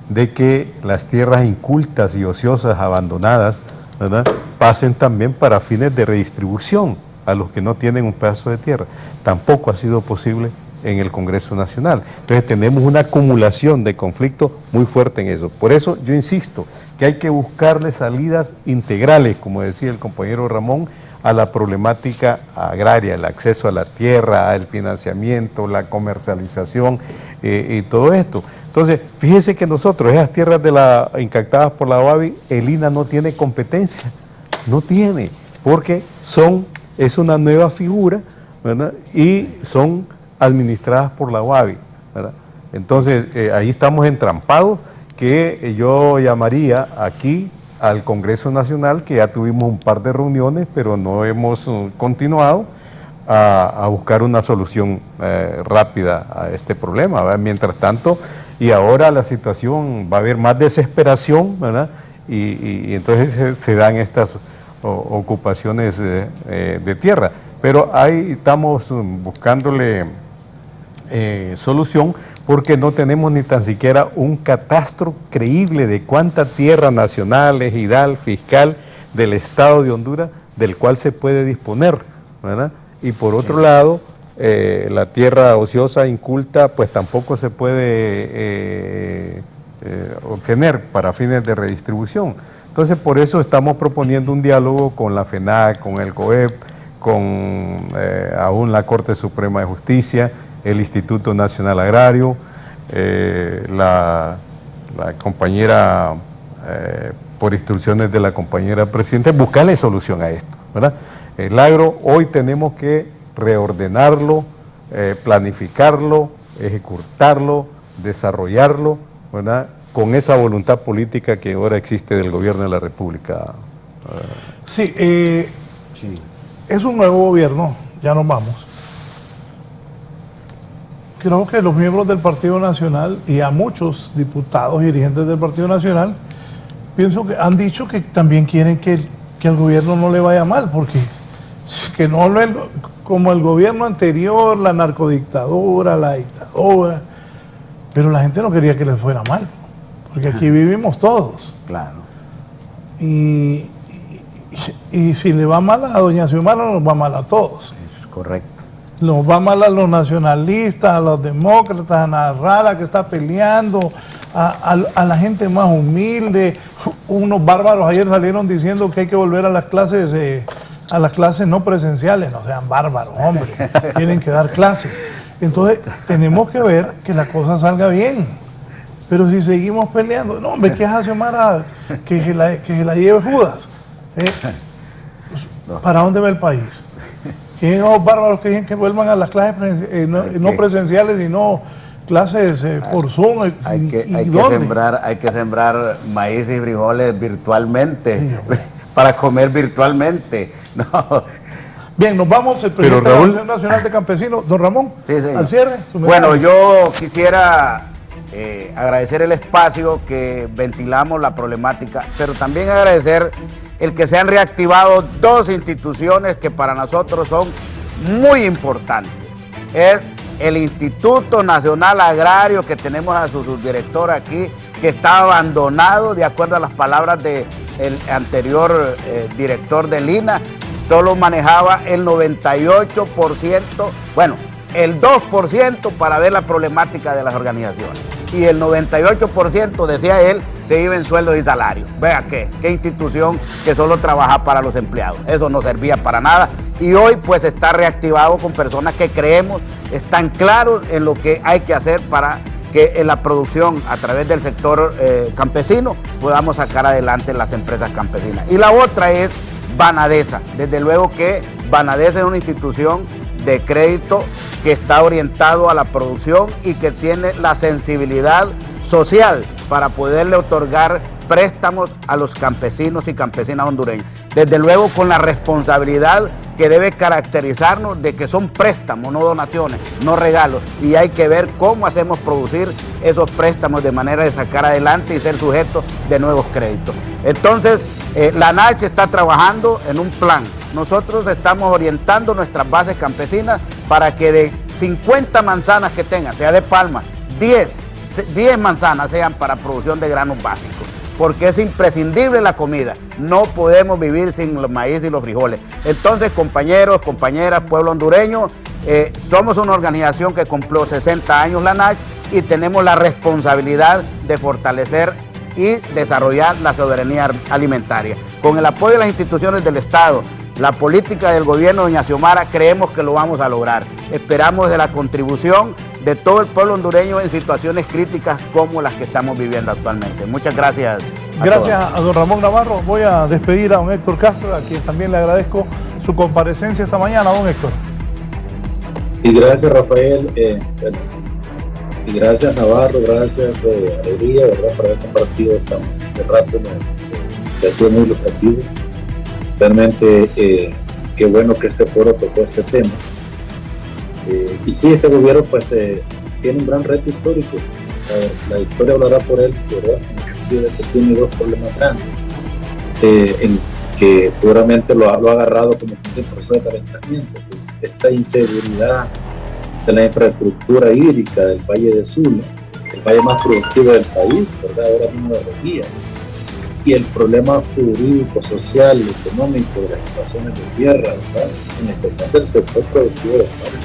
de que las tierras incultas y ociosas abandonadas, ¿verdad?, pasen también para fines de redistribución a los que no tienen un pedazo de tierra. Tampoco ha sido posible en el Congreso Nacional. Entonces tenemos una acumulación de conflictos muy fuerte en eso. Por eso yo insisto que hay que buscarle salidas integrales, como decía el compañero Ramón, a la problemática agraria, el acceso a la tierra, el financiamiento, la comercialización y todo esto. Entonces, fíjense que nosotros, esas tierras incactadas por la OAVI, el INA no tiene competencia, no tiene, porque es una nueva figura, ¿verdad?, y son administradas por la OAVI, ¿verdad? Entonces, ahí estamos entrampados, que yo llamaría aquí al Congreso Nacional, que ya tuvimos un par de reuniones, pero no hemos continuado a buscar una solución rápida a este problema, ¿verdad? Mientras tanto, y ahora la situación, va a haber más desesperación, ¿verdad?, y entonces se dan estas ocupaciones de tierra. Pero ahí estamos buscándole solución, porque no tenemos ni tan siquiera un catastro creíble de cuánta tierra nacional, ejidal, fiscal del Estado de Honduras del cual se puede disponer, ¿verdad? Y por otro lado, la tierra ociosa, inculta, pues tampoco se puede obtener para fines de redistribución. Entonces, por eso estamos proponiendo un diálogo con la FENAC, con el COEP, con aún la Corte Suprema de Justicia, el Instituto Nacional Agrario, la compañera, por instrucciones de la compañera presidenta, buscarle solución a esto, ¿verdad? El agro hoy tenemos que reordenarlo, planificarlo, ejecutarlo, desarrollarlo, ¿verdad?, con esa voluntad política que ahora existe del gobierno de la República. Sí, es un nuevo gobierno, ya nos vamos. Creo que los miembros del Partido Nacional y a muchos diputados y dirigentes del Partido Nacional, pienso que han dicho que también quieren que al gobierno no le vaya mal, porque que no como el gobierno anterior, la narcodictadura, la dictadura, pero la gente no quería que les fuera mal, porque aquí vivimos todos. Claro. Y si le va mal a doña Xiomara, nos va mal a todos. Es correcto. Nos va mal a los nacionalistas, a los demócratas, a Narrala que está peleando, a la gente más humilde. Unos bárbaros ayer salieron diciendo que hay que volver a las clases no presenciales. No sean bárbaros, hombre, tienen que dar clases. Entonces tenemos que ver que la cosa salga bien. Pero si seguimos peleando, no, hombre, que es Xiomara que se la lleve Judas. ¿Para dónde va el país? ¿Quiénes son los bárbaros que dicen que vuelvan a las clases no presenciales, sino clases por Zoom? Hay que sembrar maíz y frijoles virtualmente, sí, para comer virtualmente. No. Bien, nos vamos, el presidente de la Asociación Nacional de Campesinos, don Ramón, sí, al cierre. Bueno, yo quisiera agradecer el espacio que ventilamos la problemática, pero también agradecer el que se han reactivado dos instituciones que para nosotros son muy importantes. Es el Instituto Nacional Agrario, que tenemos a su subdirector aquí, que está abandonado, de acuerdo a las palabras del anterior director del INA, solo manejaba el 98%, bueno, el 2% para ver la problemática de las organizaciones. Y el 98%, decía él, se iba en sueldos y salarios. Vea qué institución que solo trabaja para los empleados. Eso no servía para nada. Y hoy pues está reactivado con personas que creemos están claros en lo que hay que hacer para que en la producción a través del sector campesino podamos sacar adelante las empresas campesinas. Y la otra es Banadesa. Desde luego que Banades es una institución de crédito que está orientado a la producción y que tiene la sensibilidad social para poderle otorgar préstamos a los campesinos y campesinas hondureños. Desde luego con la responsabilidad que debe caracterizarnos de que son préstamos, no donaciones, no regalos. Y hay que ver cómo hacemos producir esos préstamos de manera de sacar adelante y ser sujetos de nuevos créditos. Entonces, la NACH está trabajando en un plan. Nosotros estamos orientando nuestras bases campesinas para que de 50 manzanas que tengan, sea de palma, 10 manzanas sean para producción de granos básicos, porque es imprescindible la comida. No podemos vivir sin los maíz y los frijoles. Entonces, compañeros, compañeras, pueblo hondureño, somos una organización que cumplió 60 años la NACH y tenemos la responsabilidad de fortalecer y desarrollar la soberanía alimentaria. Con el apoyo de las instituciones del Estado, la política del gobierno de doña Xiomara, creemos que lo vamos a lograr. Esperamos de la contribución de todo el pueblo hondureño en situaciones críticas como las que estamos viviendo actualmente. Muchas gracias. Gracias a don Ramón Navarro. Voy a despedir a don Héctor Castro, a quien también le agradezco su comparecencia esta mañana, don Héctor. Y gracias, Rafael, y gracias, Navarro, gracias, Alegría, ¿verdad?, por haber compartido este rato, que ha sido muy ilustrativo. Realmente, qué bueno que este foro tocó este tema. Y sí, este gobierno pues tiene un gran reto histórico. La historia hablará por él, ¿verdad?, en el sentido de que tiene dos problemas grandes, en que seguramente lo ha agarrado como un proceso de calentamiento, pues esta inseguridad de la infraestructura hídrica del Valle de Sula, el valle más productivo del país, ¿verdad?, ahora mismo de los días, y el problema jurídico, social y económico de las invasiones de tierra, ¿verdad?, en especial del sector productivo del país.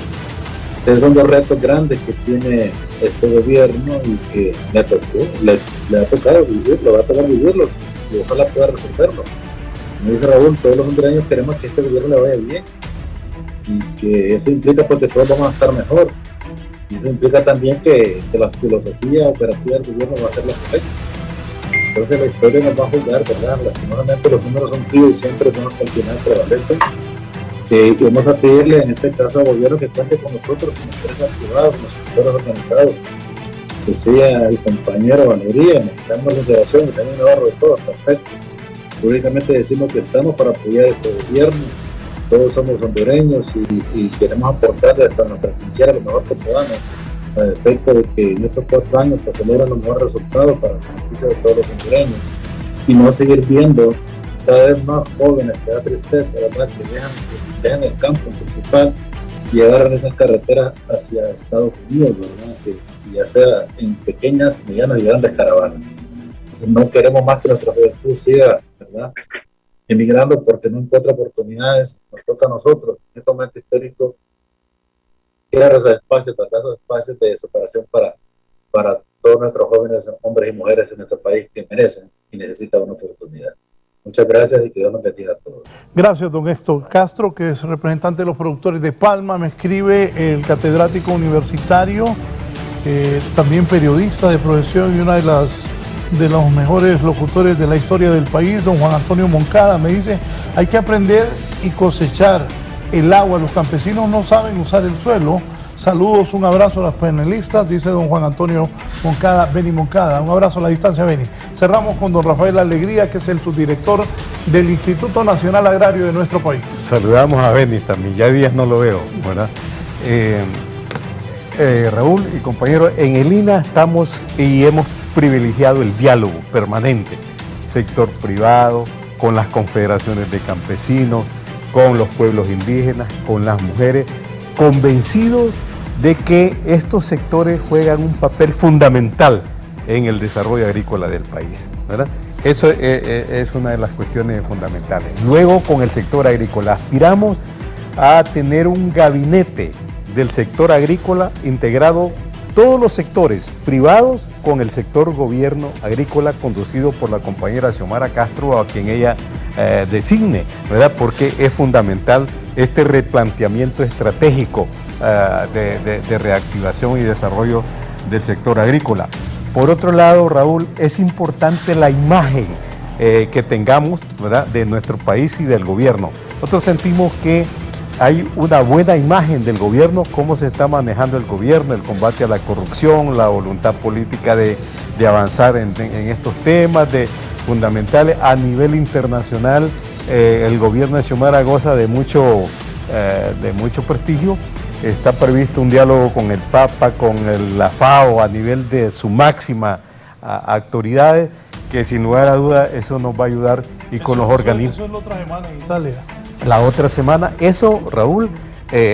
Estos son dos retos grandes que tiene este gobierno y que le ha tocado vivirlo, va a tocar vivirlos y ojalá pueda resolverlo. Como dice Raúl, todos los hondureños queremos que este gobierno le vaya bien y que eso implica porque todos vamos a estar mejor. Y eso implica también que la filosofía operativa del gobierno va a ser la correcta. Entonces la historia nos va a juzgar, ¿verdad? Lastimosamente los números son fríos y siempre son los que al final prevalecen. Y vamos a pedirle en este caso al gobierno que cuente con nosotros, como empresas privadas, como sectores organizados. Decía el compañero Alegría, necesitamos la integración y también Navarro de todos, perfecto. Públicamente decimos que estamos para apoyar este gobierno, todos somos hondureños y queremos aportarle hasta nuestra trinchera lo mejor que podamos, a efecto de que en estos 4 años pues, se logren los mejores resultados para la beneficio de todos los hondureños y no seguir viendo cada vez más jóvenes, que da tristeza, ¿verdad?, que dejan el campo principal y agarran esas carreteras hacia Estados Unidos, ¿verdad?, que ya sea en pequeñas, medianas y grandes caravanas. Entonces, no queremos más que nuestra juventud siga, ¿verdad?, emigrando porque no encuentra oportunidades. Nos toca a nosotros, en este momento histórico, crear esos espacios, esos espacios de superación para todos nuestros jóvenes, hombres y mujeres en nuestro país que merecen y necesitan una oportunidad. Muchas gracias y que Dios nos bendiga a todos. Gracias, don Héctor Castro, que es representante de los productores de Palma. Me escribe el catedrático universitario, también periodista de profesión y una de los mejores locutores de la historia del país, don Juan Antonio Moncada. Me dice, hay que aprender y cosechar el agua. Los campesinos no saben usar el suelo. Saludos, un abrazo a las panelistas, dice don Juan Antonio Moncada, Beni Moncada. Un abrazo a la distancia, Beni. Cerramos con don Rafael Alegría, que es el subdirector del Instituto Nacional Agrario de nuestro país. Saludamos a Beni también, ya días no lo veo, ¿verdad? Raúl y compañeros, en el INA estamos y hemos privilegiado el diálogo permanente, sector privado, con las confederaciones de campesinos, con los pueblos indígenas, con las mujeres, convencidos de que estos sectores juegan un papel fundamental en el desarrollo agrícola del país, ¿verdad? Eso es una de las cuestiones fundamentales. Luego, con el sector agrícola, aspiramos a tener un gabinete del sector agrícola integrado todos los sectores privados con el sector gobierno agrícola conducido por la compañera Xiomara Castro, a quien ella designe, ¿verdad? Porque es fundamental este replanteamiento estratégico de reactivación y desarrollo del sector agrícola. Por otro lado, Raúl, es importante la imagen que tengamos, ¿verdad?, de nuestro país y del gobierno. Nosotros sentimos que hay una buena imagen del gobierno, cómo se está manejando el gobierno, el combate a la corrupción, la voluntad política de avanzar en estos temas fundamentales. A nivel internacional, el gobierno de Xiomara goza de mucho prestigio. Está previsto un diálogo con el Papa, con la FAO, a nivel de su máxima autoridades, que sin lugar a duda eso nos va a ayudar, y con los organismos. Eso es la otra semana en Italia. La otra semana, eso, Raúl,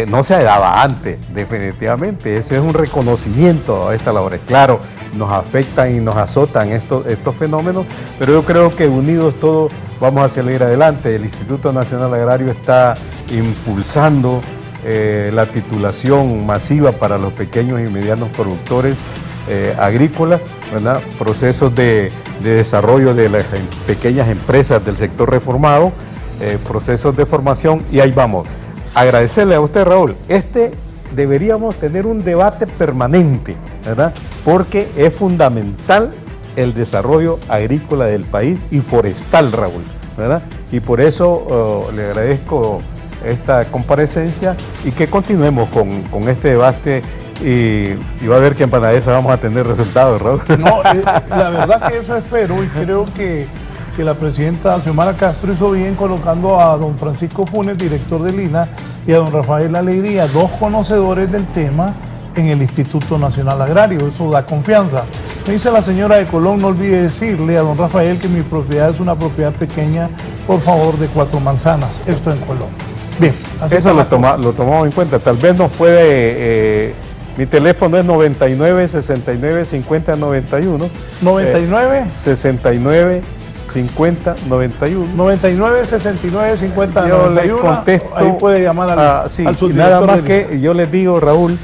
no se daba antes, definitivamente. Ese es un reconocimiento a esta labor. Claro, nos afectan y nos azotan estos fenómenos, pero yo creo que unidos todos vamos a salir adelante. El Instituto Nacional Agrario está impulsando la titulación masiva para los pequeños y medianos productores agrícolas, ¿verdad? Procesos de desarrollo de las pequeñas empresas del sector reformado, procesos de formación, y ahí vamos. Agradecerle a usted, Raúl. Deberíamos tener un debate permanente, ¿verdad? Porque es fundamental el desarrollo agrícola del país y forestal, Raúl, ¿verdad? Y por eso le agradezco esta comparecencia y que continuemos con este debate, y va a ver que en Panadesa vamos a tener resultados, Raúl. No, la verdad que eso espero, y creo que la presidenta Xiomara Castro hizo bien colocando a don Francisco Funes, director del INA, y a don Rafael Alegría, dos conocedores del tema, en el Instituto Nacional Agrario. Eso da confianza. Me dice la señora de Colón, no olvide decirle a don Rafael que mi propiedad es una propiedad pequeña, por favor, de 4 manzanas. Esto en Colón. Bien. Eso lo tomamos en cuenta. Tal vez nos puede... mi teléfono es 99 69 50 91. 99 69 50 91. 99 69 50 yo 91. Le contesto, ahí puede llamar al subdirector. Nada más que yo les digo, Raúl,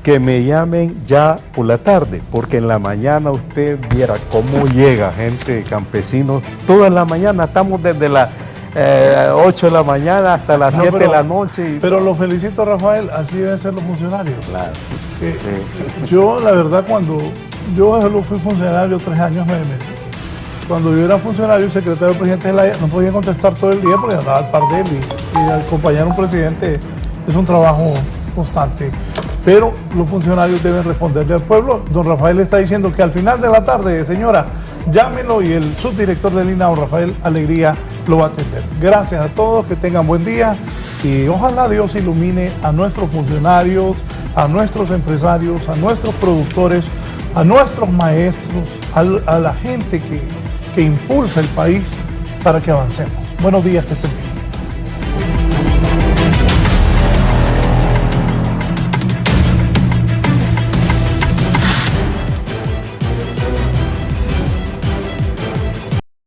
que me llamen ya por la tarde, porque en la mañana usted viera cómo llega gente, campesinos, toda la mañana, estamos desde las 8 de la mañana hasta las 7 de la noche. Pero lo felicito, Rafael, así deben ser los funcionarios. Claro. Yo, la verdad, cuando yo fui funcionario 3 años, 9 meses. Cuando yo era funcionario y secretario del presidente de la no podía contestar todo el día porque andaba al par de él, y acompañar a un presidente es un trabajo constante. Pero los funcionarios deben responderle al pueblo. Don Rafael está diciendo que al final de la tarde, señora, llámelo, y el subdirector del INA, don Rafael Alegría, lo va a atender. Gracias a todos, que tengan buen día, y ojalá Dios ilumine a nuestros funcionarios, a nuestros empresarios, a nuestros productores, a nuestros maestros, a la gente que impulsa el país para que avancemos. Buenos días, que estén bien.